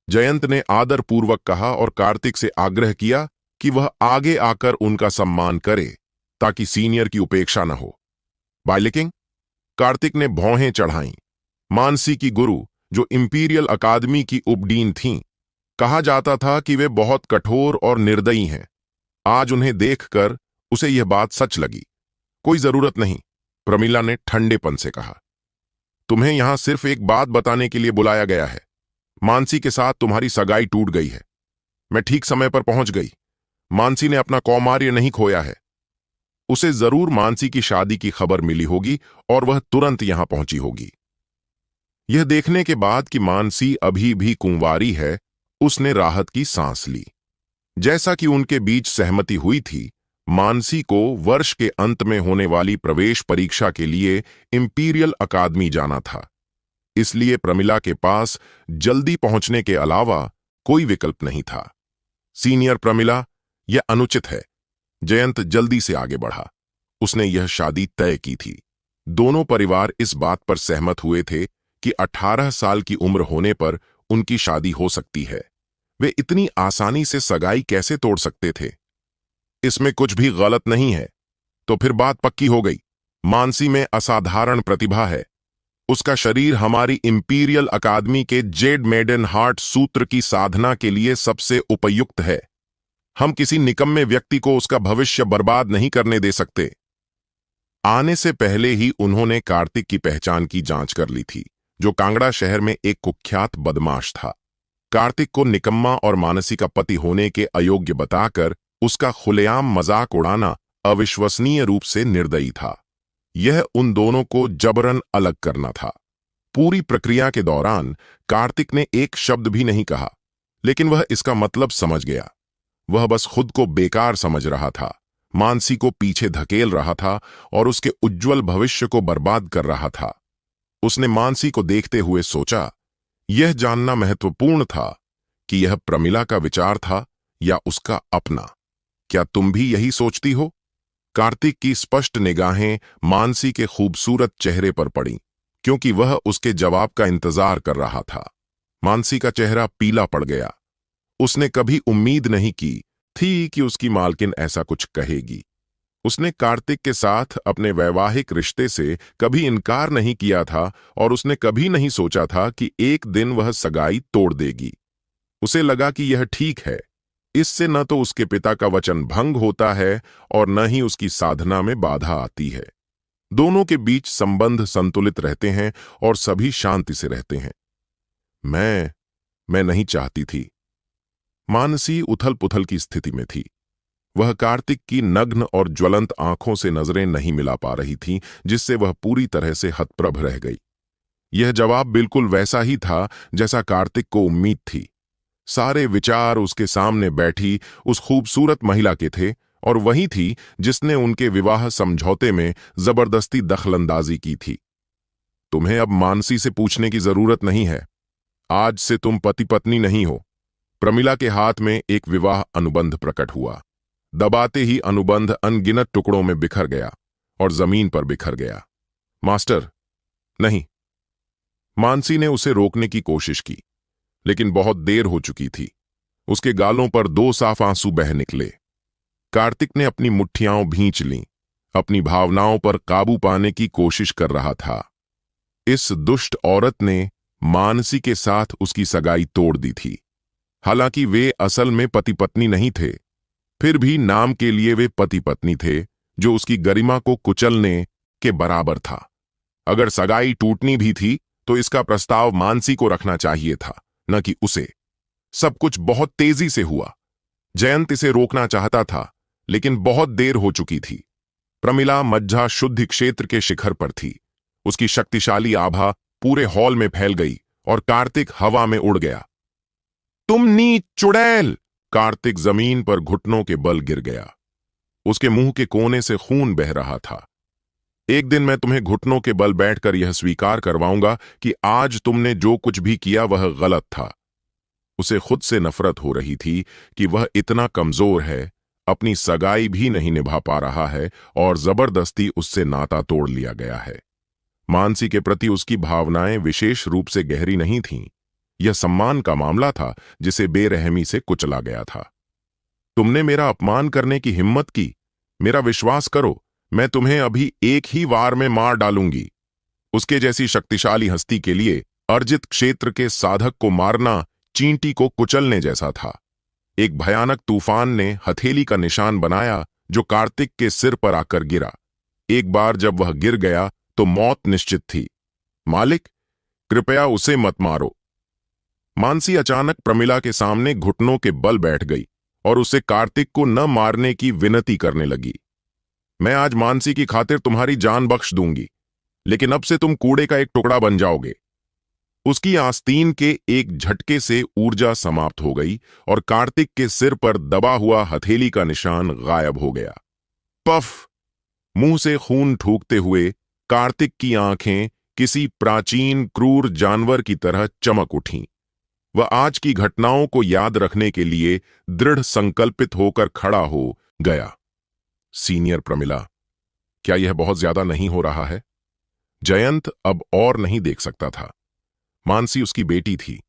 जयंत ने आदरपूर्वक कहा और कार्तिक से आग्रह किया कि वह आगे आकर उनका सम्मान करे, ताकि सीनियर की उपेक्षा न हो। बाइलिकिंग, कार्तिक ने भौहें चढ़ाईं। मानसी की गुरु, जो इंपीरियल अकादमी की उपडीन थीं, कहा जाता था कि वे बहुत कठोर और निर्दयी हैं। आज उन्हें देखकर उसे यह बात सच लगी। कोई जरूरत नहीं, प्रमिला ने ठंडेपन से कहा। तुम्हें यहां सिर्फ एक बात बताने के लिए बुलाया गया है। मानसी के साथ तुम्हारी सगाई टूट गई है। मैं ठीक समय पर पहुंच गई। मानसी ने अपना कौमार्य नहीं खोया है। उसे जरूर मानसी की शादी की खबर मिली होगी और वह तुरंत यहां पहुंची होगी। यह देखने के बाद कि मानसी अभी भी कुंवारी है, उसने राहत की सांस ली। जैसा कि उनके बीच सहमति हुई थी, मानसी को वर्ष के अंत में होने वाली प्रवेश परीक्षा के लिए इंपीरियल अकादमी जाना था। इसलिए प्रमिला के पास जल्दी पहुंचने के अलावा कोई विकल्प नहीं था। सीनियर प्रमिला, यह अनुचित है। जयंत जल्दी से आगे बढ़ा। उसने यह शादी तय की थी। दोनों परिवार इस बात पर सहमत हुए थे कि 18 साल की उम्र होने पर उनकी शादी हो सकती है। वे इतनी आसानी से सगाई कैसे तोड़ सकते थे? इसमें कुछ भी गलत नहीं है। तो फिर बात पक्की हो गई। मानसी में असाधारण प्रतिभा है। उसका शरीर हमारी इंपीरियल अकादमी के जेड मेडन हार्ट सूत्र की साधना के लिए सबसे उपयुक्त है। हम किसी निकम्मे व्यक्ति को उसका भविष्य बर्बाद नहीं करने दे सकते। आने से पहले ही उन्होंने कार्तिक की पहचान की जांच कर ली थी, जो कांगड़ा शहर में एक कुख्यात बदमाश था। कार्तिक को निकम्मा और मानसी का पति होने के अयोग्य बताकर उसका खुलेआम मजाक उड़ाना अविश्वसनीय रूप से निर्दयी था। यह उन दोनों को जबरन अलग करना था। पूरी प्रक्रिया के दौरान कार्तिक ने एक शब्द भी नहीं कहा, लेकिन वह इसका मतलब समझ गया। वह बस खुद को बेकार समझ रहा था, मानसी को पीछे धकेल रहा था और उसके उज्जवल भविष्य को बर्बाद कर रहा था। उसने मानसी को देखते हुए सोचा, यह जानना महत्वपूर्ण था कि यह प्रमिला का विचार था या उसका अपना। क्या तुम भी यही सोचती हो? कार्तिक की स्पष्ट निगाहें मानसी के खूबसूरत चेहरे पर पड़ीं, क्योंकि वह उसके जवाब का इंतजार कर रहा था। मानसी का चेहरा पीला पड़ गया। उसने कभी उम्मीद नहीं की थी कि उसकी मालकिन ऐसा कुछ कहेगी। उसने कार्तिक के साथ अपने वैवाहिक रिश्ते से कभी इनकार नहीं किया था और उसने कभी नहीं सोचा था कि एक दिन वह सगाई तोड़ देगी। उसे लगा कि यह ठीक है। इससे न तो उसके पिता का वचन भंग होता है और न ही उसकी साधना में बाधा आती है। दोनों के बीच संबंध संतुलित रहते हैं और सभी शांति से रहते हैं। मैं नहीं चाहती थी। मानसी उथल पुथल की स्थिति में थी। वह कार्तिक की नग्न और ज्वलंत आंखों से नजरें नहीं मिला पा रही थीं, जिससे वह पूरी तरह से हतप्रभ रह गई। यह जवाब बिल्कुल वैसा ही था जैसा कार्तिक को उम्मीद थी। सारे विचार उसके सामने बैठी उस खूबसूरत महिला के थे और वही थी जिसने उनके विवाह समझौते में जबरदस्ती दखलंदाजी की थी। तुम्हें अब मानसी से पूछने की जरूरत नहीं है। आज से तुम पति पत्नी नहीं हो। प्रमिला के हाथ में एक विवाह अनुबंध प्रकट हुआ। दबाते ही अनुबंध अनगिनत टुकड़ों में बिखर गया और जमीन पर बिखर गया। मास्टर, नहीं। मानसी ने उसे रोकने की कोशिश की, लेकिन बहुत देर हो चुकी थी। उसके गालों पर 2 साफ आंसू बह निकले। कार्तिक ने अपनी मुट्ठियां भींच लीं, अपनी भावनाओं पर काबू पाने की कोशिश कर रहा था। इस दुष्ट औरत ने मानसी के साथ उसकी सगाई तोड़ दी थी। हालांकि वे असल में पति पत्नी नहीं थे, फिर भी नाम के लिए वे पति पत्नी थे, जो उसकी गरिमा को कुचलने के बराबर था। अगर सगाई टूटनी भी थी तो इसका प्रस्ताव मानसी को रखना चाहिए था, न कि उसे। सब कुछ बहुत तेजी से हुआ। जयंत इसे रोकना चाहता था, लेकिन बहुत देर हो चुकी थी। प्रमिला मज्जा शुद्धि क्षेत्र के शिखर पर थी। उसकी शक्तिशाली आभा पूरे हॉल में फैल गई और कार्तिक हवा में उड़ गया। तुम नीच चुड़ैल! कार्तिक जमीन पर घुटनों के बल गिर गया। उसके मुंह के कोने से खून बह रहा था। एक दिन मैं तुम्हें घुटनों के बल बैठकर यह स्वीकार करवाऊंगा कि आज तुमने जो कुछ भी किया वह गलत था। उसे खुद से नफरत हो रही थी कि वह इतना कमजोर है, अपनी सगाई भी नहीं निभा पा रहा है और जबरदस्ती उससे नाता तोड़ लिया गया है। मानसी के प्रति उसकी भावनाएं विशेष रूप से गहरी नहीं थीं। यह सम्मान का मामला था जिसे बेरहमी से कुचला गया था। तुमने मेरा अपमान करने की हिम्मत की। मेरा विश्वास करो, मैं तुम्हें अभी एक ही वार में मार डालूंगी। उसके जैसी शक्तिशाली हस्ती के लिए अर्जित क्षेत्र के साधक को मारना चींटी को कुचलने जैसा था। एक भयानक तूफान ने हथेली का निशान बनाया जो कार्तिक के सिर पर आकर गिरा। एक बार जब वह गिर गया तो मौत निश्चित थी। मालिक, कृपया उसे मत मारो। मानसी अचानक प्रमिला के सामने घुटनों के बल बैठ गई और उसे कार्तिक को न मारने की विनती करने लगी। मैं आज मानसी की खातिर तुम्हारी जान बख्श दूंगी, लेकिन अब से तुम कूड़े का एक टुकड़ा बन जाओगे। उसकी आस्तीन के एक झटके से ऊर्जा समाप्त हो गई और कार्तिक के सिर पर दबा हुआ हथेली का निशान गायब हो गया। पफ! मुंह से खून ठूकते हुए कार्तिक की आंखें किसी प्राचीन क्रूर जानवर की तरह चमक उठीं। वह आज की घटनाओं को याद रखने के लिए दृढ़ संकल्पित होकर खड़ा हो गया। सीनियर प्रमिला, क्या यह बहुत ज्यादा नहीं हो रहा है? जयंत अब और नहीं देख सकता था। मानसी उसकी बेटी थी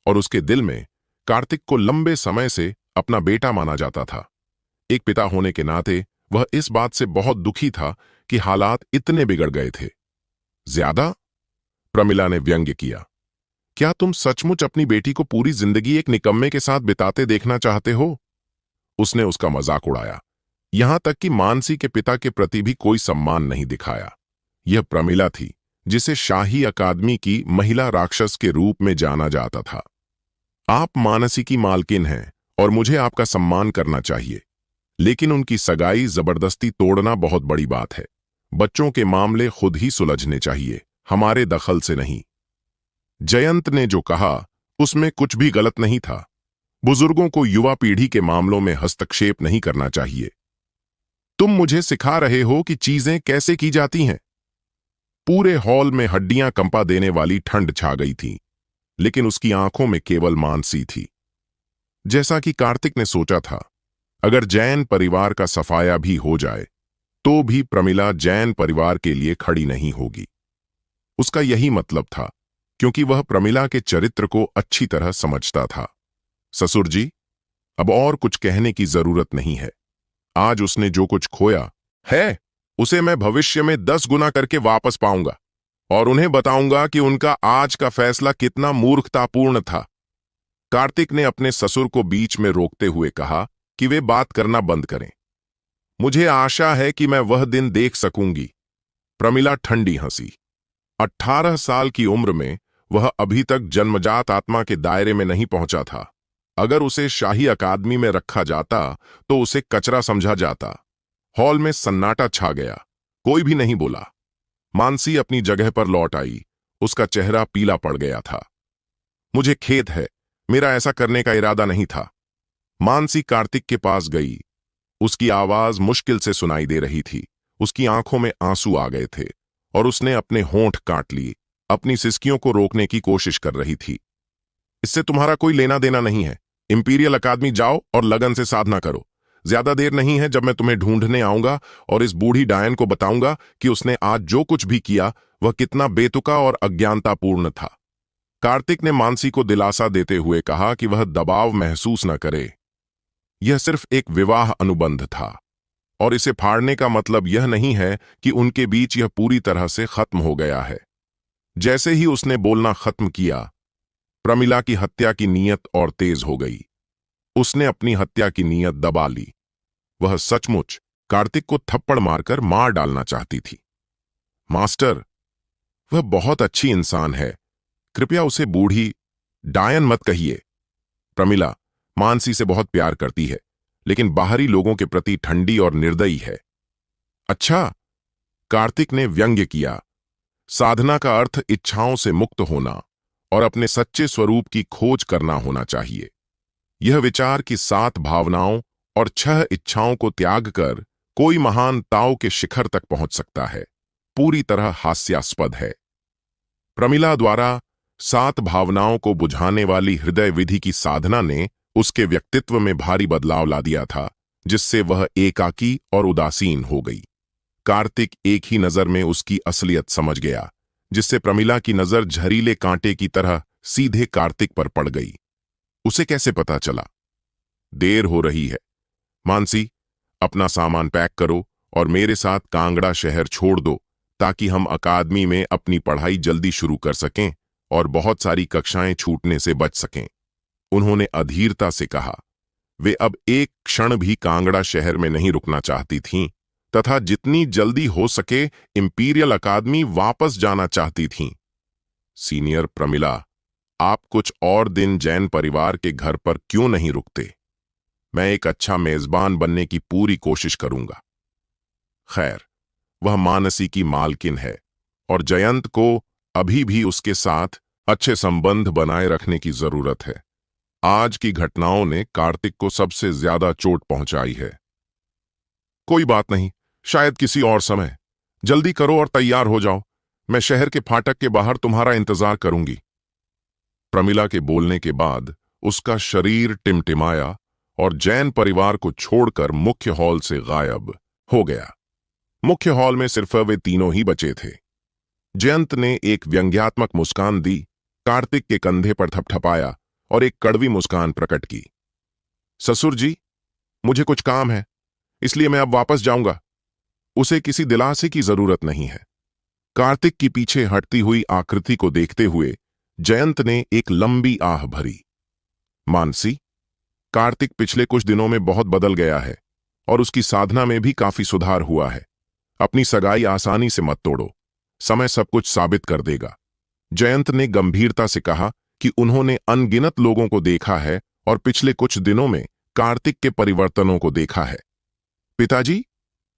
और उसके दिल में कार्तिक को लंबे समय से अपना बेटा माना जाता था। एक पिता होने के नाते वह इस बात से बहुत दुखी था कि हालात इतने बिगड़ गए थे। ज्यादा? प्रमिला ने व्यंग्य किया। क्या तुम सचमुच अपनी बेटी को पूरी जिंदगी एक निकम्मे के साथ बिताते देखना चाहते हो? उसने उसका मजाक उड़ाया, यहां तक कि मानसी के पिता के प्रति भी कोई सम्मान नहीं दिखाया। यह प्रमिला थी जिसे शाही अकादमी की महिला राक्षस के रूप में जाना जाता था। आप मानसी की मालकिन हैं और मुझे आपका सम्मान करना चाहिए, लेकिन उनकी सगाई जबरदस्ती तोड़ना बहुत बड़ी बात है। बच्चों के मामले खुद ही सुलझने चाहिए, हमारे दखल से नहीं। जयंत ने जो कहा उसमें कुछ भी गलत नहीं था। बुजुर्गों को युवा पीढ़ी के मामलों में हस्तक्षेप नहीं करना चाहिए। तुम मुझे सिखा रहे हो कि चीजें कैसे की जाती हैं। पूरे हॉल में हड्डियां कंपा देने वाली ठंड छा गई थी, लेकिन उसकी आंखों में केवल मानसी थी। जैसा कि कार्तिक ने सोचा था, अगर जैन परिवार का सफाया भी हो जाए तो भी प्रमिला जैन परिवार के लिए खड़ी नहीं होगी। उसका यही मतलब था, क्योंकि वह प्रमिला के चरित्र को अच्छी तरह समझता था। ससुर जी, अब और कुछ कहने की जरूरत नहीं है। आज उसने जो कुछ खोया है उसे मैं भविष्य में 10 गुना करके वापस पाऊंगा और उन्हें बताऊंगा कि उनका आज का फैसला कितना मूर्खतापूर्ण था। कार्तिक ने अपने ससुर को बीच में रोकते हुए कहा कि वे बात करना बंद करें। मुझे आशा है कि मैं वह दिन देख सकूंगी। प्रमिला ठंडी हंसी। 18 साल की उम्र में वह अभी तक जन्मजात आत्मा के दायरे में नहीं पहुंचा था। अगर उसे शाही अकादमी में रखा जाता तो उसे कचरा समझा जाता। हॉल में सन्नाटा छा गया, कोई भी नहीं बोला। मानसी अपनी जगह पर लौट आई, उसका चेहरा पीला पड़ गया था। मुझे खेद है, मेरा ऐसा करने का इरादा नहीं था। मानसी कार्तिक के पास गई। उसकी आवाज मुश्किल से सुनाई दे रही थी, उसकी आंखों में आंसू आ गए थे और उसने अपने होंठ काट लिए, अपनी सिसकियों को रोकने की कोशिश कर रही थी। इससे तुम्हारा कोई लेना देना नहीं है। इंपीरियल अकादमी जाओ और लगन से साधना करो। ज्यादा देर नहीं है जब मैं तुम्हें ढूंढने आऊंगा और इस बूढ़ी डायन को बताऊंगा कि उसने आज जो कुछ भी किया वह कितना बेतुका और अज्ञानतापूर्ण था। कार्तिक ने मानसी को दिलासा देते हुए कहा कि वह दबाव महसूस न करे। यह सिर्फ एक विवाह अनुबंध था और इसे फाड़ने का मतलब यह नहीं है कि उनके बीच यह पूरी तरह से खत्म हो गया है। जैसे ही उसने बोलना खत्म किया, प्रमिला की हत्या की नीयत और तेज हो गई। उसने अपनी हत्या की नीयत दबा ली। वह सचमुच कार्तिक को थप्पड़ मारकर मार डालना चाहती थी। मास्टर, वह बहुत अच्छी इंसान है, कृपया उसे बूढ़ी डायन मत कहिए। प्रमिला मानसी से बहुत प्यार करती है, लेकिन बाहरी लोगों के प्रति ठंडी और निर्दयी है। अच्छा, कार्तिक ने व्यंग्य किया। साधना का अर्थ इच्छाओं से मुक्त होना और अपने सच्चे स्वरूप की खोज करना होना चाहिए। यह विचार कि 7 भावनाओं और 6 इच्छाओं को त्याग कर कोई महान ताओ के शिखर तक पहुंच सकता है, पूरी तरह हास्यास्पद है। प्रमिला द्वारा 7 भावनाओं को बुझाने वाली हृदय विधि की साधना ने उसके व्यक्तित्व में भारी बदलाव ला दिया था, जिससे वह एकाकी और उदासीन हो गई। कार्तिक एक ही नजर में उसकी असलियत समझ गया, जिससे प्रमिला की नजर झरीले कांटे की तरह सीधे कार्तिक पर पड़ गई। उसे कैसे पता चला? देर हो रही है। मानसी, अपना सामान पैक करो और मेरे साथ कांगड़ा शहर छोड़ दो, ताकि हम अकादमी में अपनी पढ़ाई जल्दी शुरू कर सकें और बहुत सारी कक्षाएं छूटने से बच सकें। उन्होंने अधीरता से कहा। वे अब एक क्षण भी कांगड़ा शहर में नहीं रुकना चाहती थीं तथा जितनी जल्दी हो सके इंपीरियल अकादमी वापस जाना चाहती थीं। सीनियर प्रमिला, आप कुछ और दिन जैन परिवार के घर पर क्यों नहीं रुकते? मैं एक अच्छा मेजबान बनने की पूरी कोशिश करूंगा। खैर, वह मानसी की मालकिन है और जयंत को अभी भी उसके साथ अच्छे संबंध बनाए रखने की जरूरत है। आज की घटनाओं ने कार्तिक को सबसे ज्यादा चोट पहुंचाई है। कोई बात नहीं, शायद किसी और समय। जल्दी करो और तैयार हो जाओ। मैं शहर के फाटक के बाहर तुम्हारा इंतजार करूंगी। प्रमिला के बोलने के बाद उसका शरीर टिमटिमाया और जैन परिवार को छोड़कर मुख्य हॉल से गायब हो गया। मुख्य हॉल में सिर्फ वे तीनों ही बचे थे। जयंत ने एक व्यंग्यात्मक मुस्कान दी, कार्तिक के कंधे पर थपथपाया और एक कड़वी मुस्कान प्रकट की। ससुर जी, मुझे कुछ काम है, इसलिए मैं अब वापस जाऊंगा। उसे किसी दिलासे की जरूरत नहीं है। कार्तिक की पीछे हटती हुई आकृति को देखते हुए जयंत ने एक लंबी आह भरी। मानसी, कार्तिक पिछले कुछ दिनों में बहुत बदल गया है और उसकी साधना में भी काफी सुधार हुआ है। अपनी सगाई आसानी से मत तोड़ो, समय सब कुछ साबित कर देगा। जयंत ने गंभीरता से कहा कि उन्होंने अनगिनत लोगों को देखा है और पिछले कुछ दिनों में कार्तिक के परिवर्तनों को देखा है। पिताजी,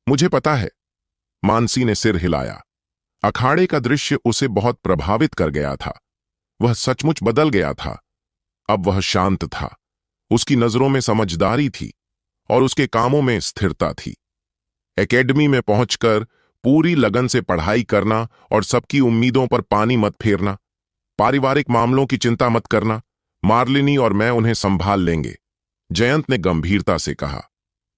मुझे पता है। मानसी ने सिर हिलाया। अखाड़े का दृश्य उसे बहुत प्रभावित कर गया था। वह सचमुच बदल गया था। अब वह शांत था, उसकी नजरों में समझदारी थी और उसके कामों में स्थिरता थी। एकेडमी में पहुंचकर पूरी लगन से पढ़ाई करना और सबकी उम्मीदों पर पानी मत फेरना। पारिवारिक मामलों की चिंता मत करना, मार्लिनी और मैं उन्हें संभाल लेंगे, जयंत ने गंभीरता से कहा।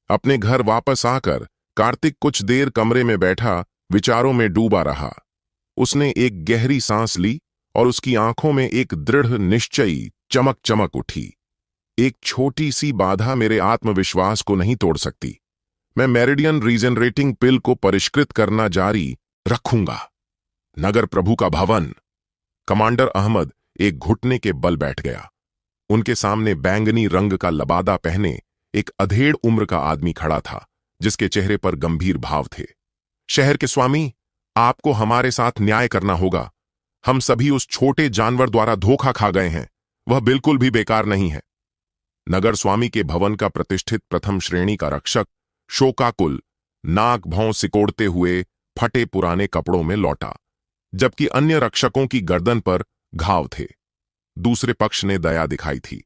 अपने घर वापस आकर कार्तिक कुछ देर कमरे में बैठा विचारों में डूबा रहा। उसने एक गहरी सांस ली और उसकी आंखों में एक दृढ़ निश्चयी चमक चमक उठी। एक छोटी सी बाधा मेरे आत्मविश्वास को नहीं तोड़ सकती। मैं मेरिडियन रीजनरेटिंग पिल को परिष्कृत करना जारी रखूंगा। नगर प्रभु का भवन। कमांडर अहमद एक घुटने के बल बैठ गया। उनके सामने बैंगनी रंग का लबादा पहने एक अधेड़ उम्र का आदमी खड़ा था, जिसके चेहरे पर गंभीर भाव थे। शहर के स्वामी, आपको हमारे साथ न्याय करना होगा। हम सभी उस छोटे जानवर द्वारा धोखा खा गए हैं। वह बिल्कुल भी बेकार नहीं है। नगर स्वामी के भवन का प्रतिष्ठित प्रथम श्रेणी का रक्षक शोकाकुल नाक भौं सिकोड़ते हुए फटे पुराने कपड़ों में लौटा, जबकि अन्य रक्षकों की गर्दन पर घाव थे। दूसरे पक्ष ने दया दिखाई थी।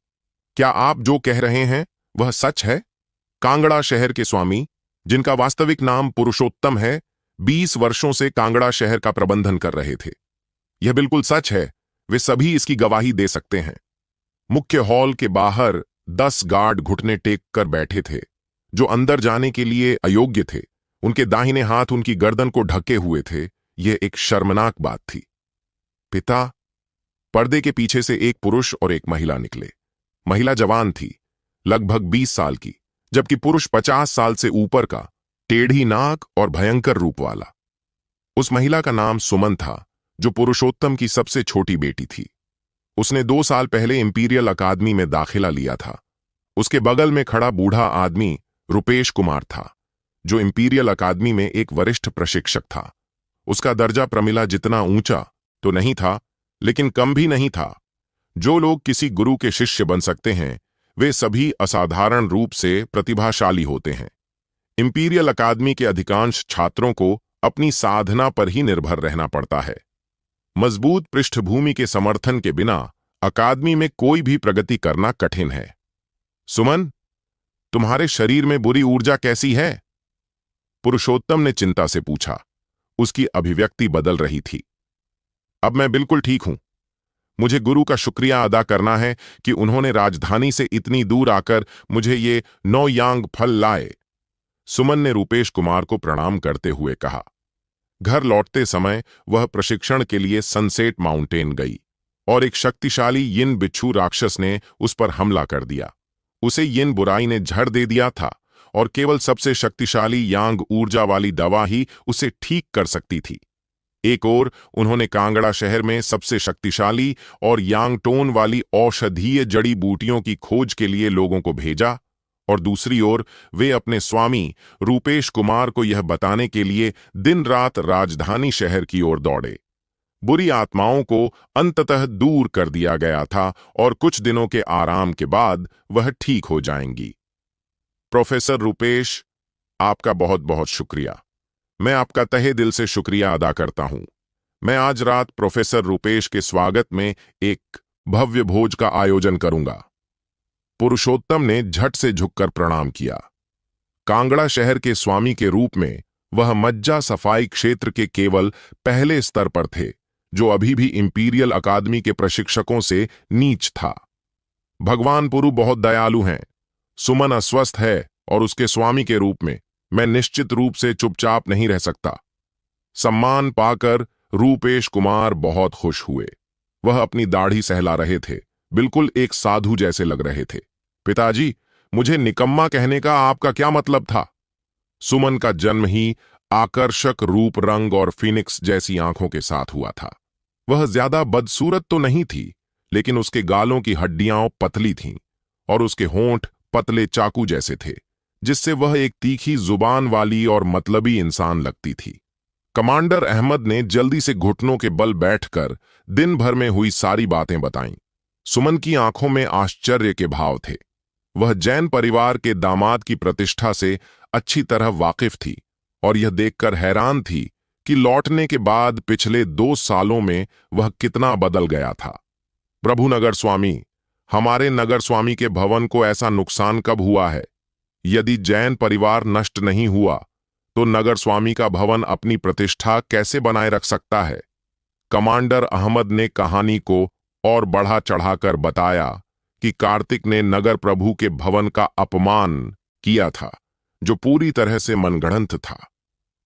क्या आप जो कह रहे हैं वह सच है? कांगड़ा शहर के स्वामी, जिनका वास्तविक नाम पुरुषोत्तम है, 20 वर्षों से कांगड़ा शहर का प्रबंधन कर रहे थे। यह बिल्कुल सच है। वे सभी इसकी गवाही दे सकते हैं। मुख्य हॉल के बाहर 10 गार्ड घुटने टेक कर बैठे थे, जो अंदर जाने के लिए अयोग्य थे। उनके दाहिने हाथ उनकी गर्दन को ढके हुए थे। यह एक शर्मनाक बात थी। पिता, पर्दे के पीछे से एक पुरुष और एक महिला निकले। महिला जवान थी, लगभग 20 साल की, जबकि पुरुष 50 साल से ऊपर का, टेढ़ी नाक और भयंकर रूप वाला। उस महिला का नाम सुमन था, जो पुरुषोत्तम की सबसे छोटी बेटी थी। उसने 2 साल पहले इंपीरियल अकादमी में दाखिला लिया था। उसके बगल में खड़ा बूढ़ा आदमी रुपेश कुमार था, जो इंपीरियल अकादमी में एक वरिष्ठ प्रशिक्षक था। उसका दर्जा प्रमिला जितना ऊंचा तो नहीं था, लेकिन कम भी नहीं था। जो लोग किसी गुरु के शिष्य बन सकते हैं, वे सभी असाधारण रूप से प्रतिभाशाली होते हैं। इंपीरियल अकादमी के अधिकांश छात्रों को अपनी साधना पर ही निर्भर रहना पड़ता है। मजबूत पृष्ठभूमि के समर्थन के बिना अकादमी में कोई भी प्रगति करना कठिन है। सुमन, तुम्हारे शरीर में बुरी ऊर्जा कैसी है? पुरुषोत्तम ने चिंता से पूछा। उसकी अभिव्यक्ति बदल रही थी। अब मैं बिल्कुल ठीक हूं। मुझे गुरु का शुक्रिया अदा करना है कि उन्होंने राजधानी से इतनी दूर आकर मुझे ये 9 यांग फल लाए। सुमन ने रुपेश कुमार को प्रणाम करते हुए कहा। घर लौटते समय वह प्रशिक्षण के लिए सनसेट माउंटेन गई और एक शक्तिशाली यिन बिच्छू राक्षस ने उस पर हमला कर दिया। उसे यिन बुराई ने झड़ दे दिया था और केवल सबसे शक्तिशाली यांग ऊर्जा वाली दवा ही उसे ठीक कर सकती थी। एक ओर उन्होंने कांगड़ा शहर में सबसे शक्तिशाली और यांगटोन वाली औषधीय जड़ी बूटियों की खोज के लिए लोगों को भेजा, और दूसरी ओर वे अपने स्वामी रूपेश कुमार को यह बताने के लिए दिन रात राजधानी शहर की ओर दौड़े। बुरी आत्माओं को अंततः दूर कर दिया गया था और कुछ दिनों के आराम के बाद वह ठीक हो जाएंगी। प्रोफेसर रूपेश, आपका बहुत बहुत शुक्रिया। मैं आपका तहे दिल से शुक्रिया अदा करता हूं। मैं आज रात प्रोफेसर रूपेश के स्वागत में एक भव्य भोज का आयोजन करूंगा। पुरुषोत्तम ने झट से झुककर प्रणाम किया। कांगड़ा शहर के स्वामी के रूप में वह मज्जा सफाई क्षेत्र के केवल पहले स्तर पर थे, जो अभी भी इंपीरियल अकादमी के प्रशिक्षकों से नीच था। भगवान पुरु बहुत दयालु हैं। सुमन अस्वस्थ है और उसके स्वामी के रूप में मैं निश्चित रूप से चुपचाप नहीं रह सकता। सम्मान पाकर रूपेश कुमार बहुत खुश हुए। वह अपनी दाढ़ी सहला रहे थे, बिल्कुल एक साधु जैसे लग रहे थे। पिताजी, मुझे निकम्मा कहने का आपका क्या मतलब था? सुमन का जन्म ही आकर्षक रूप, रंग और फिनिक्स जैसी आंखों के साथ हुआ था। वह ज्यादा बदसूरत तो नहीं थी, लेकिन उसके गालों की हड्डियां पतली थीं और उसके होंठ पतले चाकू जैसे थे, जिससे वह एक तीखी जुबान वाली और मतलबी इंसान लगती थी। कमांडर अहमद ने जल्दी से घुटनों के बल बैठकर दिन भर में हुई सारी बातें बताईं। सुमन की आंखों में आश्चर्य के भाव थे। वह जैन परिवार के दामाद की प्रतिष्ठा से अच्छी तरह वाकिफ थी और यह देखकर हैरान थी कि लौटने के बाद पिछले 2 सालों में वह कितना बदल गया था। प्रभु नगर स्वामी, हमारे नगर स्वामी के भवन को ऐसा नुकसान कब हुआ है? यदि जैन परिवार नष्ट नहीं हुआ तो नगर स्वामी का भवन अपनी प्रतिष्ठा कैसे बनाए रख सकता है? कमांडर अहमद ने कहानी को और बढ़ा चढ़ाकर बताया कि कार्तिक ने नगर प्रभु के भवन का अपमान किया था, जो पूरी तरह से मनगढ़ंत था।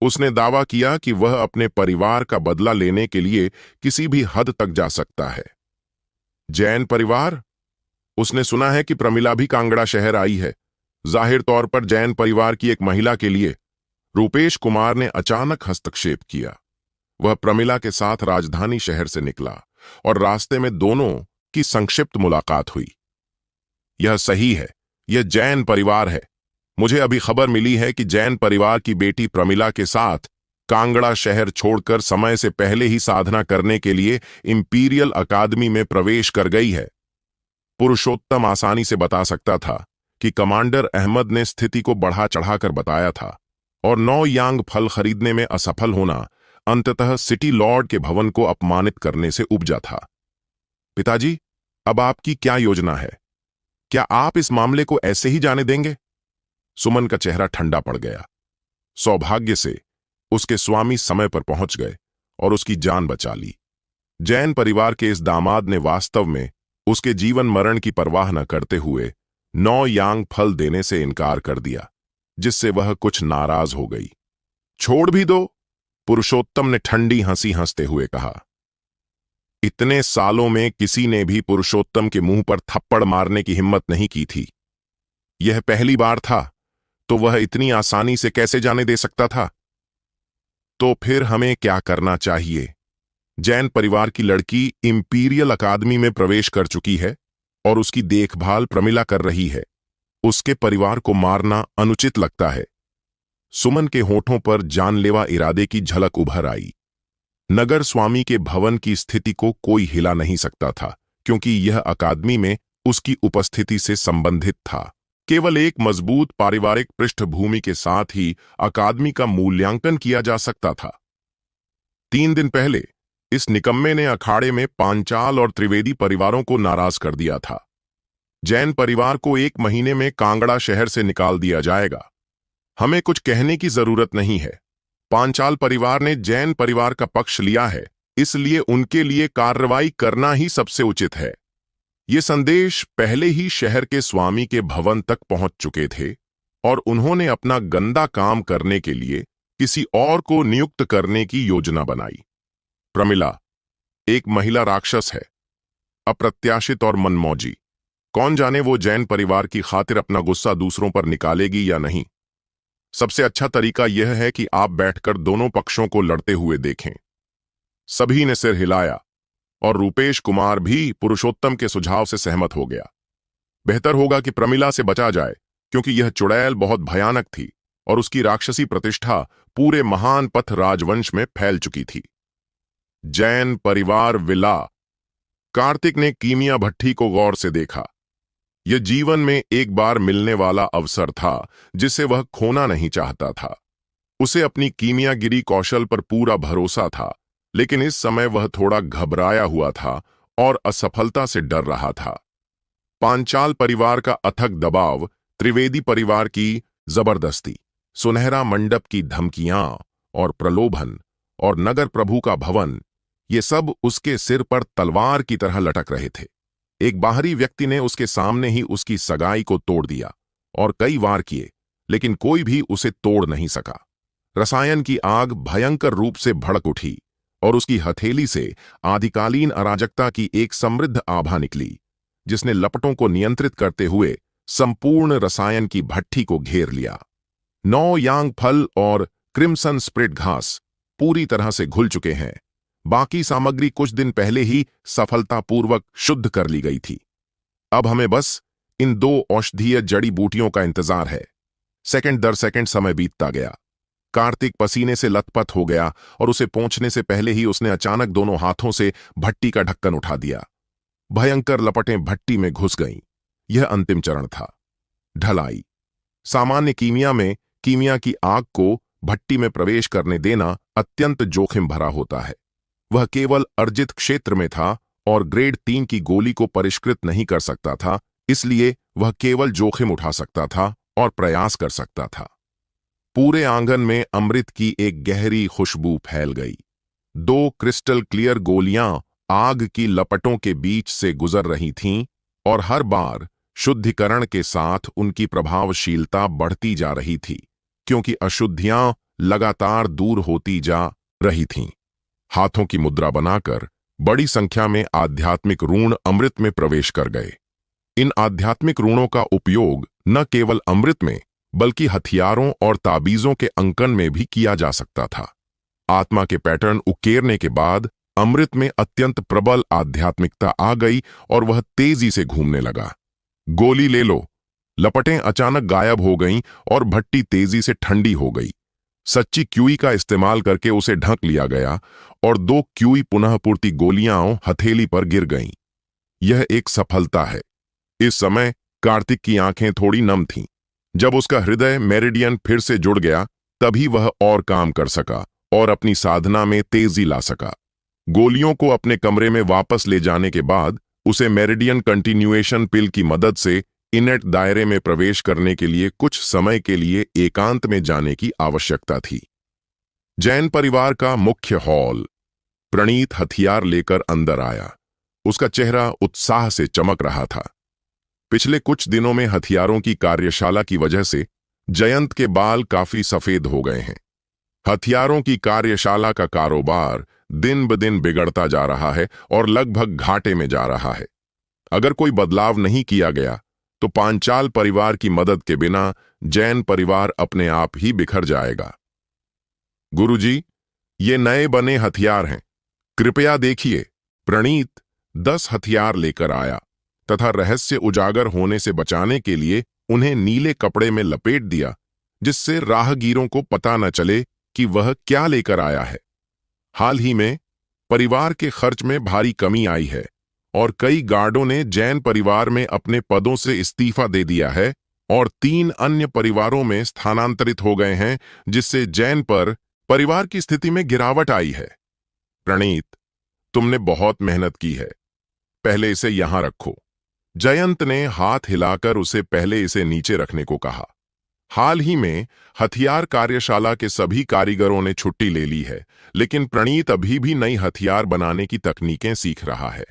उसने दावा किया कि वह अपने परिवार का बदला लेने के लिए किसी भी हद तक जा सकता है। जैन परिवार? उसने सुना है कि प्रमिला भी कांगड़ा शहर आई है, जाहिर तौर पर जैन परिवार की एक महिला के लिए। रूपेश कुमार ने अचानक हस्तक्षेप किया। वह प्रमिला के साथ राजधानी शहर से निकला और रास्ते में दोनों की संक्षिप्त मुलाकात हुई। यह सही है, यह जैन परिवार है। मुझे अभी खबर मिली है कि जैन परिवार की बेटी प्रमिला के साथ कांगड़ा शहर छोड़कर समय से पहले ही साधना करने के लिए इंपीरियल अकादमी में प्रवेश कर गई है। पुरुषोत्तम आसानी से बता सकता था कि कमांडर अहमद ने स्थिति को बढ़ा चढ़ाकर बताया था और 9 यांग फल खरीदने में असफल होना अंततः सिटी लॉर्ड के भवन को अपमानित करने से उपजा था। पिताजी, अब आपकी क्या योजना है? क्या आप इस मामले को ऐसे ही जाने देंगे? सुमन का चेहरा ठंडा पड़ गया। सौभाग्य से उसके स्वामी समय पर पहुंच गए और उसकी जान बचा ली। जैन परिवार के इस दामाद ने वास्तव में उसके जीवन मरण की परवाह न करते हुए 9 यांग फल देने से इनकार कर दिया, जिससे वह कुछ नाराज हो गई। छोड़ भी दो, पुरुषोत्तम ने ठंडी हंसी हंसते हुए कहा। इतने सालों में किसी ने भी पुरुषोत्तम के मुंह पर थप्पड़ मारने की हिम्मत नहीं की थी। यह पहली बार था, तो वह इतनी आसानी से कैसे जाने दे सकता था? तो फिर हमें क्या करना चाहिए? जैन परिवार की लड़की इंपीरियल अकादमी में प्रवेश कर चुकी है और उसकी देखभाल प्रमिला कर रही है। उसके परिवार को मारना अनुचित लगता है। सुमन के होठों पर जानलेवा इरादे की झलक उभर आई। नगर स्वामी के भवन की स्थिति को कोई हिला नहीं सकता था, क्योंकि यह अकादमी में उसकी उपस्थिति से संबंधित था। केवल एक मजबूत पारिवारिक पृष्ठभूमि के साथ ही अकादमी का मूल्यांकन किया जा सकता था। 3 दिन पहले इस निकम्मे ने अखाड़े में पांचाल और त्रिवेदी परिवारों को नाराज कर दिया था। जैन परिवार को 1 महीने में कांगड़ा शहर से निकाल दिया जाएगा। हमें कुछ कहने की जरूरत नहीं है। पांचाल परिवार ने जैन परिवार का पक्ष लिया है, इसलिए उनके लिए कार्रवाई करना ही सबसे उचित है। ये संदेश पहले ही शहर के स्वामी के भवन तक पहुंच चुके थे और उन्होंने अपना गंदा काम करने के लिए किसी और को नियुक्त करने की योजना बनाई। प्रमिला एक महिला राक्षस है, अप्रत्याशित और मनमौजी। कौन जाने वो जैन परिवार की खातिर अपना गुस्सा दूसरों पर निकालेगी या नहीं। सबसे अच्छा तरीका यह है कि आप बैठकर दोनों पक्षों को लड़ते हुए देखें। सभी ने सिर हिलाया और रूपेश कुमार भी पुरुषोत्तम के सुझाव से सहमत हो गया। बेहतर होगा कि प्रमिला से बचा जाए, क्योंकि यह चुड़ैल बहुत भयानक थी और उसकी राक्षसी प्रतिष्ठा पूरे महान पथ राजवंश में फैल चुकी थी। जैन परिवार विला। कार्तिक ने कीमिया भट्टी को गौर से देखा। यह जीवन में एक बार मिलने वाला अवसर था जिसे वह खोना नहीं चाहता था। उसे अपनी कीमियागिरी कौशल पर पूरा भरोसा था, लेकिन इस समय वह थोड़ा घबराया हुआ था और असफलता से डर रहा था। पांचाल परिवार का अथक दबाव, त्रिवेदी परिवार की जबरदस्ती, सुनहरा मंडप की धमकियां और प्रलोभन, और नगर प्रभु का भवन, ये सब उसके सिर पर तलवार की तरह लटक रहे थे। एक बाहरी व्यक्ति ने उसके सामने ही उसकी सगाई को तोड़ दिया और कई वार किए, लेकिन कोई भी उसे तोड़ नहीं सका। रसायन की आग भयंकर रूप से भड़क उठी और उसकी हथेली से आदिकालीन अराजकता की एक समृद्ध आभा निकली, जिसने लपटों को नियंत्रित करते हुए संपूर्ण रसायन की भट्ठी को घेर लिया। 9 यांग फल और क्रिम्सन स्प्रेड घास पूरी तरह से घुल चुके हैं। बाकी सामग्री कुछ दिन पहले ही सफलतापूर्वक शुद्ध कर ली गई थी। अब हमें बस इन 2 औषधीय जड़ी बूटियों का इंतजार है। सेकंड दर सेकंड समय बीतता गया। कार्तिक पसीने से लथपथ हो गया और उसे पहुंचने से पहले ही उसने अचानक दोनों हाथों से भट्टी का ढक्कन उठा दिया। भयंकर लपटें भट्टी में घुस गईं। यह अंतिम चरण था, ढलाई। सामान्य कीमिया में कीमिया की आग को भट्टी में प्रवेश करने देना अत्यंत जोखिम भरा होता है। वह केवल अर्जित क्षेत्र में था और ग्रेड 3 की गोली को परिष्कृत नहीं कर सकता था, इसलिए वह केवल जोखिम उठा सकता था और प्रयास कर सकता था। पूरे आंगन में अमृत की एक गहरी खुशबू फैल गई। 2 क्रिस्टल क्लियर गोलियां आग की लपटों के बीच से गुजर रही थीं और हर बार शुद्धिकरण के साथ उनकी प्रभावशीलता बढ़ती जा रही थी, क्योंकि अशुद्धियां लगातार दूर होती जा रही थीं। हाथों की मुद्रा बनाकर बड़ी संख्या में आध्यात्मिक ऋण अमृत में प्रवेश कर गए। इन आध्यात्मिक ऋणों का उपयोग न केवल अमृत में, बल्कि हथियारों और ताबीजों के अंकन में भी किया जा सकता था। आत्मा के पैटर्न उकेरने के बाद अमृत में अत्यंत प्रबल आध्यात्मिकता आ गई और वह तेजी से घूमने लगा। गोली ले लो। लपटें अचानक गायब हो गईं और भट्टी तेजी से ठंडी हो गई। सच्ची क्यूई का इस्तेमाल करके उसे ढक लिया गया और 2 क्यूई पुनः पूर्ति गोलियां हथेली पर गिर गईं। यह एक सफलता है। इस समय कार्तिक की आंखें थोड़ी नम थीं। जब उसका हृदय मेरिडियन फिर से जुड़ गया, तभी वह और काम कर सका और अपनी साधना में तेजी ला सका। गोलियों को अपने कमरे में वापस ले जाने के बाद उसे मेरिडियन कंटिन्यूएशन पिल की मदद से इनेट दायरे में प्रवेश करने के लिए कुछ समय के लिए एकांत में जाने की आवश्यकता थी। जैन परिवार का मुख्य हॉल। प्रणीत हथियार लेकर अंदर आया। उसका चेहरा उत्साह से चमक रहा था। पिछले कुछ दिनों में हथियारों की कार्यशाला की वजह से जयंत के बाल काफी सफेद हो गए हैं। हथियारों की कार्यशाला का कारोबार दिन ब दिन बिगड़ता जा रहा है और लगभग घाटे में जा रहा है। अगर कोई बदलाव नहीं किया गया तो पांचाल परिवार की मदद के बिना जैन परिवार अपने आप ही बिखर जाएगा। गुरुजी, ये नए बने हथियार हैं, कृपया देखिए। प्रणीत 10 हथियार लेकर आया तथा रहस्य उजागर होने से बचाने के लिए उन्हें नीले कपड़े में लपेट दिया, जिससे राहगीरों को पता न चले कि वह क्या लेकर आया है। हाल ही में परिवार के खर्च में भारी कमी आई है और कई गार्डों ने जैन परिवार में अपने पदों से इस्तीफा दे दिया है और 3 अन्य परिवारों में स्थानांतरित हो गए हैं, जिससे जैन पर परिवार की स्थिति में गिरावट आई है। प्रणीत, तुमने बहुत मेहनत की है, पहले इसे यहां रखो। जयंत ने हाथ हिलाकर उसे पहले इसे नीचे रखने को कहा। हाल ही में हथियार कार्यशाला के सभी कारीगरों ने छुट्टी ले ली है, लेकिन प्रणीत अभी भी नई हथियार बनाने की तकनीकें सीख रहा है।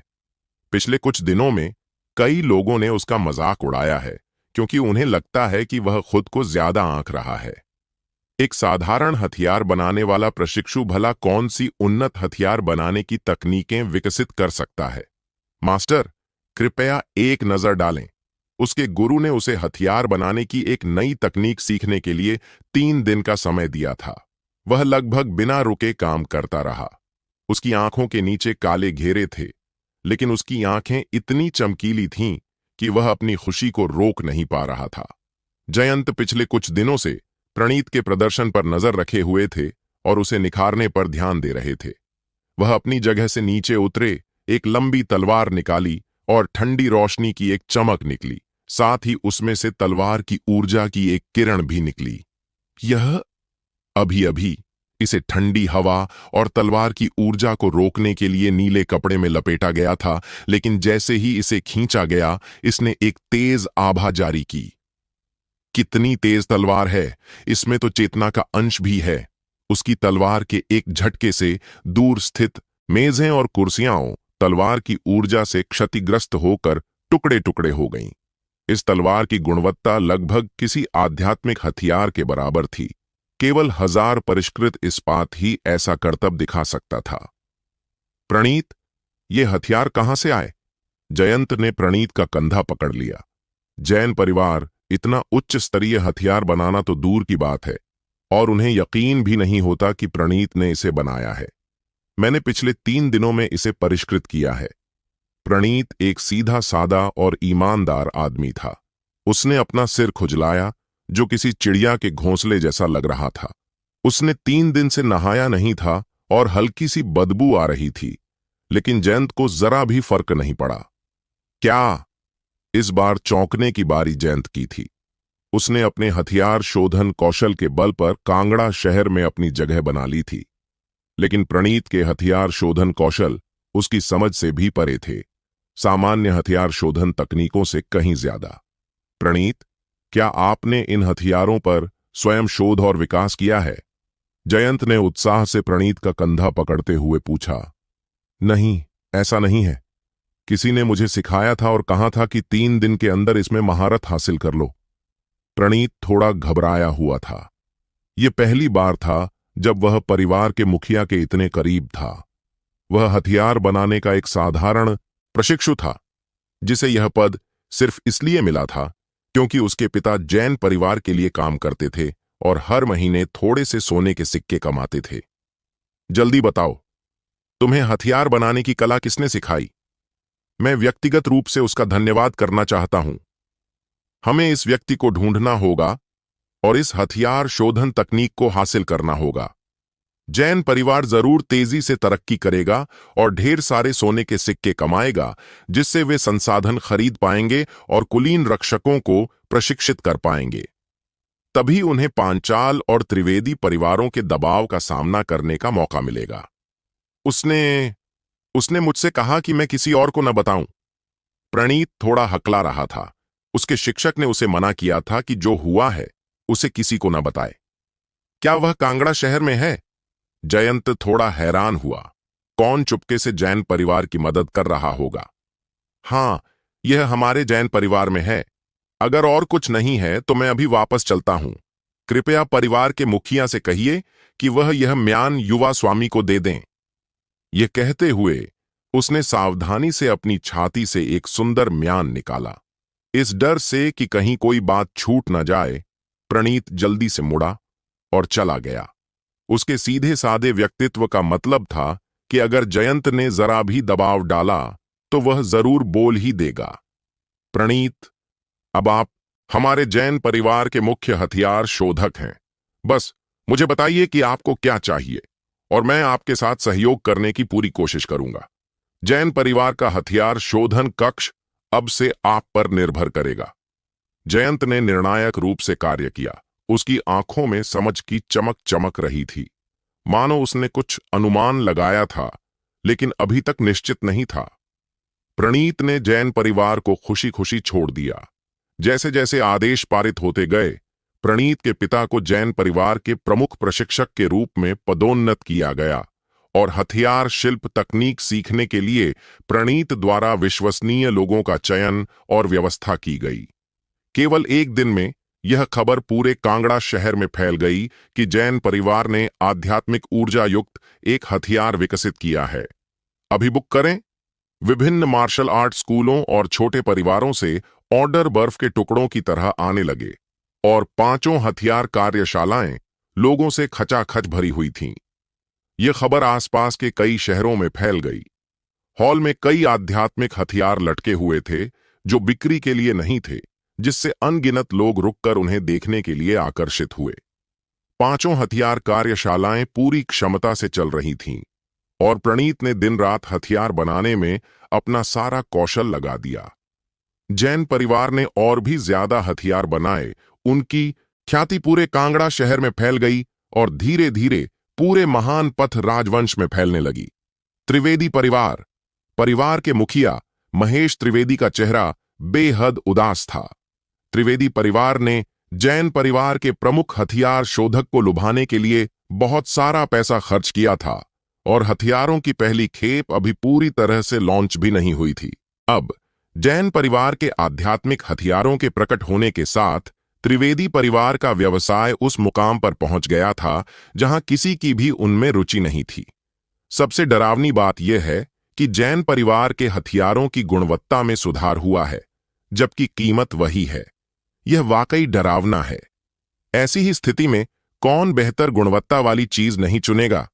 पिछले कुछ दिनों में कई लोगों ने उसका मजाक उड़ाया है, क्योंकि उन्हें लगता है कि वह खुद को ज्यादा आंक रहा है। एक साधारण हथियार बनाने वाला प्रशिक्षु भला कौन सी उन्नत हथियार बनाने की तकनीकें विकसित कर सकता है? मास्टर, कृपया एक नजर डालें। उसके गुरु ने उसे हथियार बनाने की एक नई तकनीक सीखने के लिए 3 दिन का समय दिया था। वह लगभग बिना रुके काम करता रहा। उसकी आंखों के नीचे काले घेरे थे, लेकिन उसकी आंखें इतनी चमकीली थीं कि वह अपनी खुशी को रोक नहीं पा रहा था। जयंत पिछले कुछ दिनों से प्रणीत के प्रदर्शन पर नजर रखे हुए थे और उसे निखारने पर ध्यान दे रहे थे। वह अपनी जगह से नीचे उतरे, एक लंबी तलवार निकाली और ठंडी रोशनी की एक चमक निकली। साथ ही उसमें से तलवार की ऊर्जा की एक किरण भी निकली। यह अभी अभी इसे ठंडी हवा और तलवार की ऊर्जा को रोकने के लिए नीले कपड़े में लपेटा गया था, लेकिन जैसे ही इसे खींचा गया, इसने एक तेज आभा जारी की। कितनी तेज तलवार है! इसमें तो चेतना का अंश भी है। उसकी तलवार के एक झटके से दूर स्थित मेजें और कुर्सियां तलवार की ऊर्जा से क्षतिग्रस्त होकर टुकड़े टुकड़े हो गईं। इस तलवार की गुणवत्ता लगभग किसी आध्यात्मिक हथियार के बराबर थी। केवल 1000 परिष्कृत इस्पात ही ऐसा करतब दिखा सकता था। प्रणीत, ये हथियार कहां से आए? जयंत ने प्रणीत का कंधा पकड़ लिया। जैन परिवार इतना उच्च स्तरीय हथियार बनाना तो दूर की बात है, और उन्हें यकीन भी नहीं होता कि प्रणीत ने इसे बनाया है। मैंने पिछले 3 दिनों में इसे परिष्कृत किया है। प्रणीत एक सीधा सादा और ईमानदार आदमी था। उसने अपना सिर खुजलाया, जो किसी चिड़िया के घोंसले जैसा लग रहा था। उसने 3 दिन से नहाया नहीं था और हल्की सी बदबू आ रही थी, लेकिन जयंत को जरा भी फर्क नहीं पड़ा। क्या? इस बार चौंकने की बारी जयंत की थी। उसने अपने हथियार शोधन कौशल के बल पर कांगड़ा शहर में अपनी जगह बना ली थी, लेकिन प्रणीत के हथियार शोधन कौशल उसकी समझ से भी परे थे, सामान्य हथियार शोधन तकनीकों से कहीं ज्यादा। प्रणीत, क्या आपने इन हथियारों पर स्वयं शोध और विकास किया है? जयंत ने उत्साह से प्रणीत का कंधा पकड़ते हुए पूछा। नहीं, ऐसा नहीं है। किसी ने मुझे सिखाया था और कहा था कि 3 दिन के अंदर इसमें महारत हासिल कर लो। प्रणीत थोड़ा घबराया हुआ था। यह पहली बार था जब वह परिवार के मुखिया के इतने करीब था। वह हथियार बनाने का एक साधारण प्रशिक्षु था, जिसे यह पद सिर्फ इसलिए मिला था क्योंकि उसके पिता जैन परिवार के लिए काम करते थे और हर महीने थोड़े से सोने के सिक्के कमाते थे। जल्दी बताओ, तुम्हें हथियार बनाने की कला किसने सिखाई? मैं व्यक्तिगत रूप से उसका धन्यवाद करना चाहता हूं। हमें इस व्यक्ति को ढूंढना होगा और इस हथियार शोधन तकनीक को हासिल करना होगा। जैन परिवार जरूर तेजी से तरक्की करेगा और ढेर सारे सोने के सिक्के कमाएगा, जिससे वे संसाधन खरीद पाएंगे और कुलीन रक्षकों को प्रशिक्षित कर पाएंगे। तभी उन्हें पांचाल और त्रिवेदी परिवारों के दबाव का सामना करने का मौका मिलेगा। उसने मुझसे कहा कि मैं किसी और को न बताऊं। प्रणीत थोड़ा हकला रहा था। उसके शिक्षक ने उसे मना किया था कि जो हुआ है उसे किसी को न बताए। क्या वह कांगड़ा शहर में है? जयंत थोड़ा हैरान हुआ। कौन चुपके से जैन परिवार की मदद कर रहा होगा? हाँ, यह हमारे जैन परिवार में है। अगर और कुछ नहीं है तो मैं अभी वापस चलता हूं। कृपया परिवार के मुखिया से कहिए कि वह यह म्यान युवा स्वामी को दे दें। यह कहते हुए उसने सावधानी से अपनी छाती से एक सुंदर म्यान निकाला। इस डर से कि कहीं कोई बात छूट न जाए, प्रणीत जल्दी से मुड़ा और चला गया। उसके सीधे साधे व्यक्तित्व का मतलब था कि अगर जयंत ने जरा भी दबाव डाला तो वह जरूर बोल ही देगा। प्रणीत, अब आप हमारे जैन परिवार के मुख्य हथियार शोधक हैं। बस मुझे बताइए कि आपको क्या चाहिए और मैं आपके साथ सहयोग करने की पूरी कोशिश करूंगा। जैन परिवार का हथियार शोधन कक्ष अब से आप पर निर्भर करेगा। जयंत ने निर्णायक रूप से कार्य किया। उसकी आंखों में समझ की चमक चमक रही थी, मानो उसने कुछ अनुमान लगाया था, लेकिन अभी तक निश्चित नहीं था। प्रणीत ने जैन परिवार को खुशी खुशी छोड़ दिया। जैसे जैसे आदेश पारित होते गए, प्रणीत के पिता को जैन परिवार के प्रमुख प्रशिक्षक के रूप में पदोन्नत किया गया और हथियार शिल्प तकनीक सीखने के लिए प्रणीत द्वारा विश्वसनीय लोगों का चयन और व्यवस्था की गई। केवल एक दिन में यह खबर पूरे कांगड़ा शहर में फैल गई कि जैन परिवार ने आध्यात्मिक ऊर्जा युक्त एक हथियार विकसित किया है। अभी बुक करें। विभिन्न मार्शल आर्ट स्कूलों और छोटे परिवारों से ऑर्डर बर्फ के टुकड़ों की तरह आने लगे और 5 हथियार कार्यशालाएं लोगों से खचाखच भरी हुई थीं। यह खबर आसपास के कई शहरों में फैल गई। हॉल में कई आध्यात्मिक हथियार लटके हुए थे जो बिक्री के लिए नहीं थे, जिससे अनगिनत लोग रुककर उन्हें देखने के लिए आकर्षित हुए। पांचों हथियार कार्यशालाएं पूरी क्षमता से चल रही थीं और प्रणीत ने दिन रात हथियार बनाने में अपना सारा कौशल लगा दिया। जैन परिवार ने और भी ज्यादा हथियार बनाए। उनकी ख्याति पूरे कांगड़ा शहर में फैल गई और धीरे धीरे पूरे महान पथ राजवंश में फैलने लगी। त्रिवेदी परिवार के मुखिया महेश त्रिवेदी का चेहरा बेहद उदास था। त्रिवेदी परिवार ने जैन परिवार के प्रमुख हथियार शोधक को लुभाने के लिए बहुत सारा पैसा खर्च किया था और हथियारों की पहली खेप अभी पूरी तरह से लॉन्च भी नहीं हुई थी। अब जैन परिवार के आध्यात्मिक हथियारों के प्रकट होने के साथ त्रिवेदी परिवार का व्यवसाय उस मुकाम पर पहुंच गया था जहां किसी की भी उनमें रुचि नहीं थी। सबसे डरावनी बात यह है कि जैन परिवार के हथियारों की गुणवत्ता में सुधार हुआ है, जबकि कीमत वही है। यह वाकई डरावना है। ऐसी ही स्थिति में कौन बेहतर गुणवत्ता वाली चीज नहीं चुनेगा?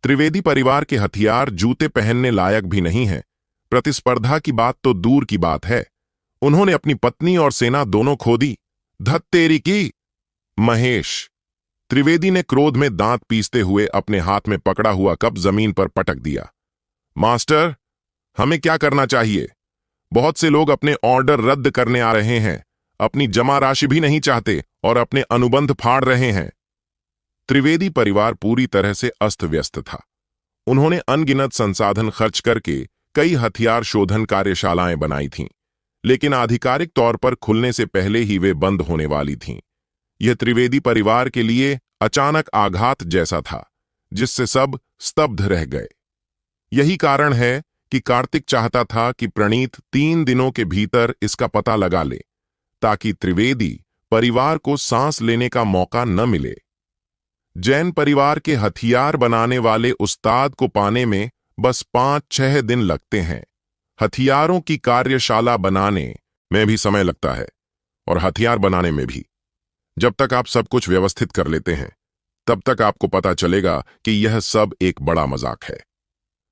त्रिवेदी परिवार के हथियार जूते पहनने लायक भी नहीं है। प्रतिस्पर्धा की बात तो दूर की बात है, उन्होंने अपनी पत्नी और सेना दोनों खो दी। धत तेरी की! महेश त्रिवेदी ने क्रोध में दांत पीसते हुए अपने हाथ में पकड़ा हुआ कप जमीन पर पटक दिया। मास्टर, हमें क्या करना चाहिए? बहुत से लोग अपने ऑर्डर रद्द करने आ रहे हैं, अपनी जमा राशि भी नहीं चाहते और अपने अनुबंध फाड़ रहे हैं। त्रिवेदी परिवार पूरी तरह से अस्त व्यस्त था। उन्होंने अनगिनत संसाधन खर्च करके कई हथियार शोधन कार्यशालाएं बनाई थीं, लेकिन आधिकारिक तौर पर खुलने से पहले ही वे बंद होने वाली थीं। यह त्रिवेदी परिवार के लिए अचानक आघात जैसा था, जिससे सब स्तब्ध रह गए। यही कारण है कि कार्तिक चाहता था कि प्रणीत 3 दिनों के भीतर इसका पता लगा ले, ताकि त्रिवेदी परिवार को सांस लेने का मौका न मिले। जैन परिवार के हथियार बनाने वाले उस्ताद को पाने में बस 5-6 दिन लगते हैं। हथियारों की कार्यशाला बनाने में भी समय लगता है और हथियार बनाने में भी। जब तक आप सब कुछ व्यवस्थित कर लेते हैं, तब तक आपको पता चलेगा कि यह सब एक बड़ा मजाक है।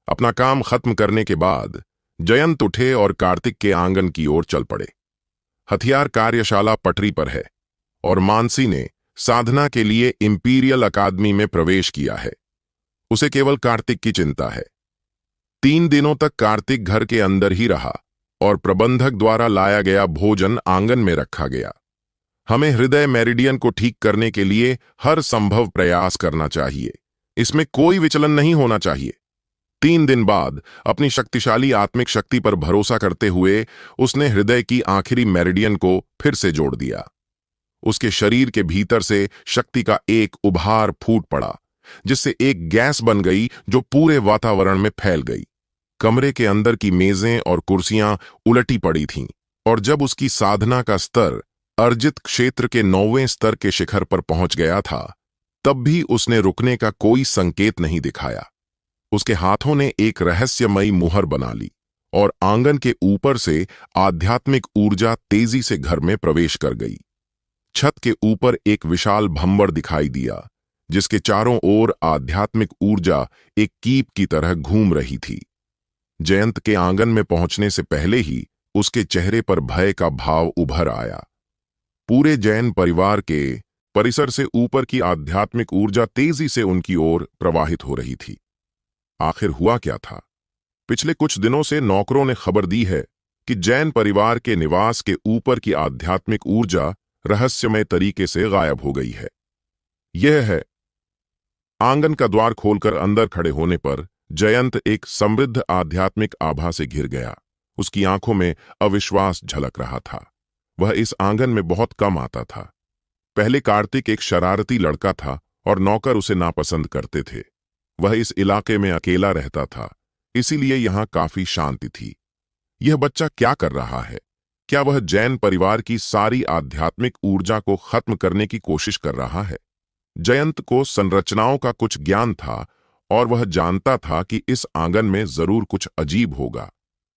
अपना काम खत्म करने के बाद जयंत उठे और कार्तिक के आंगन की ओर चल पड़े। हथियार कार्यशाला पटरी पर है और मानसी ने साधना के लिए इंपीरियल अकादमी में प्रवेश किया है। उसे केवल कार्तिक की चिंता है। 3 दिनों तक कार्तिक घर के अंदर ही रहा और प्रबंधक द्वारा लाया गया भोजन आंगन में रखा गया। हमें हृदय मेरिडियन को ठीक करने के लिए हर संभव प्रयास करना चाहिए। इसमें कोई विचलन नहीं होना चाहिए। 3 दिन बाद अपनी शक्तिशाली आत्मिक शक्ति पर भरोसा करते हुए उसने हृदय की आखिरी मेरिडियन को फिर से जोड़ दिया। उसके शरीर के भीतर से शक्ति का एक उभार फूट पड़ा, जिससे एक गैस बन गई जो पूरे वातावरण में फैल गई। कमरे के अंदर की मेजें और कुर्सियां उलटी पड़ी थीं और जब उसकी साधना का स्तर अर्जित क्षेत्र के 9वें स्तर के शिखर पर पहुंच गया था, तब भी उसने रुकने का कोई संकेत नहीं दिखाया। उसके हाथों ने एक रहस्यमयी मुहर बना ली और आंगन के ऊपर से आध्यात्मिक ऊर्जा तेजी से घर में प्रवेश कर गई। छत के ऊपर एक विशाल भंवर दिखाई दिया, जिसके चारों ओर आध्यात्मिक ऊर्जा एक कीप की तरह घूम रही थी। जयंत के आंगन में पहुंचने से पहले ही उसके चेहरे पर भय का भाव उभर आया। पूरे जैन परिवार के परिसर से ऊपर की आध्यात्मिक ऊर्जा तेजी से उनकी ओर प्रवाहित हो रही थी। आखिर हुआ क्या था? पिछले कुछ दिनों से नौकरों ने खबर दी है कि जैन परिवार के निवास के ऊपर की आध्यात्मिक ऊर्जा रहस्यमय तरीके से गायब हो गई है। यह है। आंगन का द्वार खोलकर अंदर खड़े होने पर जयंत एक समृद्ध आध्यात्मिक आभा से घिर गया। उसकी आंखों में अविश्वास झलक रहा था। वह इस आंगन में बहुत कम आता था। पहले कार्तिक एक शरारती लड़का था और नौकर उसे नापसंद करते थे। वह इस इलाके में अकेला रहता था, इसीलिए यहां काफी शांति थी। यह बच्चा क्या कर रहा है? क्या वह जैन परिवार की सारी आध्यात्मिक ऊर्जा को खत्म करने की कोशिश कर रहा है? जयंत को संरचनाओं का कुछ ज्ञान था और वह जानता था कि इस आंगन में जरूर कुछ अजीब होगा।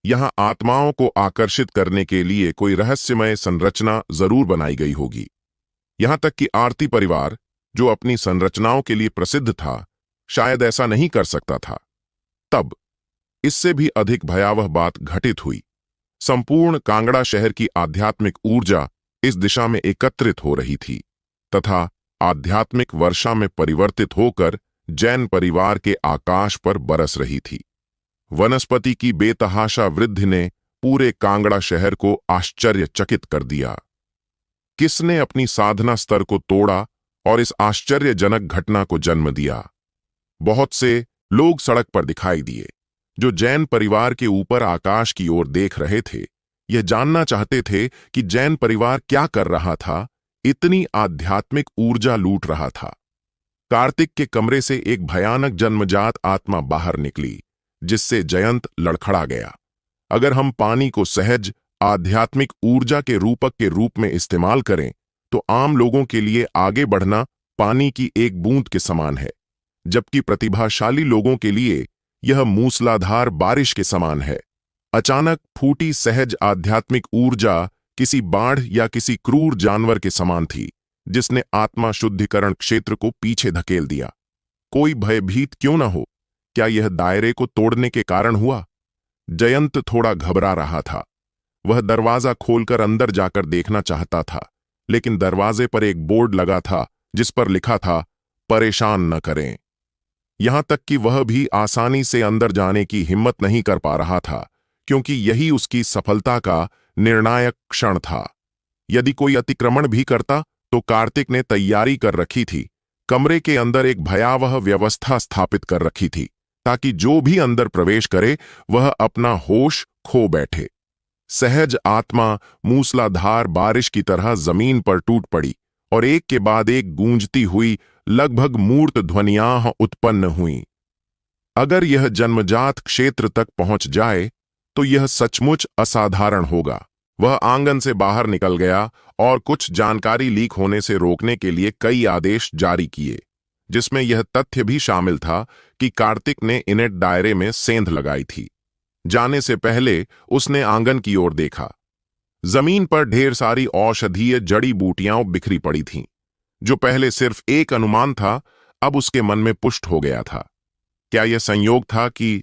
यहां आत्माओं को आकर्षित करने के लिए कोई रहस्यमय संरचना जरूर बनाई गई होगी। यहां तक कि आरती परिवार, जो अपनी संरचनाओं के लिए प्रसिद्ध था, शायद ऐसा नहीं कर सकता था। तब इससे भी अधिक भयावह बात घटित हुई। संपूर्ण कांगड़ा शहर की आध्यात्मिक ऊर्जा इस दिशा में एकत्रित हो रही थी तथा आध्यात्मिक वर्षा में परिवर्तित होकर जैन परिवार के आकाश पर बरस रही थी। वनस्पति की बेतहाशा वृद्धि ने पूरे कांगड़ा शहर को आश्चर्यचकित कर दिया। किसने अपनी साधना स्तर को तोड़ा और इस आश्चर्यजनक घटना को जन्म दिया? बहुत से लोग सड़क पर दिखाई दिए, जो जैन परिवार के ऊपर आकाश की ओर देख रहे थे। यह जानना चाहते थे कि जैन परिवार क्या कर रहा था, इतनी आध्यात्मिक ऊर्जा लूट रहा था। कार्तिक के कमरे से एक भयानक जन्मजात आत्मा बाहर निकली, जिससे जयंत लड़खड़ा गया। अगर हम पानी को सहज आध्यात्मिक ऊर्जा के रूपक के रूप में इस्तेमाल करें तो आम लोगों के लिए आगे बढ़ना पानी की एक बूंद के समान है, जबकि प्रतिभाशाली लोगों के लिए यह मूसलाधार बारिश के समान है। अचानक फूटी सहज आध्यात्मिक ऊर्जा किसी बाढ़ या किसी क्रूर जानवर के समान थी, जिसने आत्मा शुद्धिकरण क्षेत्र को पीछे धकेल दिया। कोई भयभीत क्यों न हो, क्या यह दायरे को तोड़ने के कारण हुआ? जयंत थोड़ा घबरा रहा था। वह दरवाजा खोलकर अंदर जाकर देखना चाहता था, लेकिन दरवाजे पर एक बोर्ड लगा था जिस पर लिखा था, परेशान न करें। यहां तक कि वह भी आसानी से अंदर जाने की हिम्मत नहीं कर पा रहा था, क्योंकि यही उसकी सफलता का निर्णायक क्षण था। यदि कोई अतिक्रमण भी करता तो कार्तिक ने तैयारी कर रखी थी। कमरे के अंदर एक भयावह व्यवस्था स्थापित कर रखी थी, ताकि जो भी अंदर प्रवेश करे वह अपना होश खो बैठे। सहज आत्मा मूसलाधार बारिश की तरह जमीन पर टूट पड़ी और एक के बाद एक गूंजती हुई लगभग मूर्त ध्वनियां उत्पन्न हुईं। अगर यह जन्मजात क्षेत्र तक पहुंच जाए तो यह सचमुच असाधारण होगा। वह आंगन से बाहर निकल गया और कुछ जानकारी लीक होने से रोकने के लिए कई आदेश जारी किए, जिसमें यह तथ्य भी शामिल था कि कार्तिक ने इनेट दायरे में सेंध लगाई थी। जाने से पहले उसने आंगन की ओर देखा। जमीन पर ढेर सारी औषधीय जड़ी बूटियां बिखरी पड़ी थीं। जो पहले सिर्फ एक अनुमान था, अब उसके मन में पुष्ट हो गया था। क्या यह संयोग था कि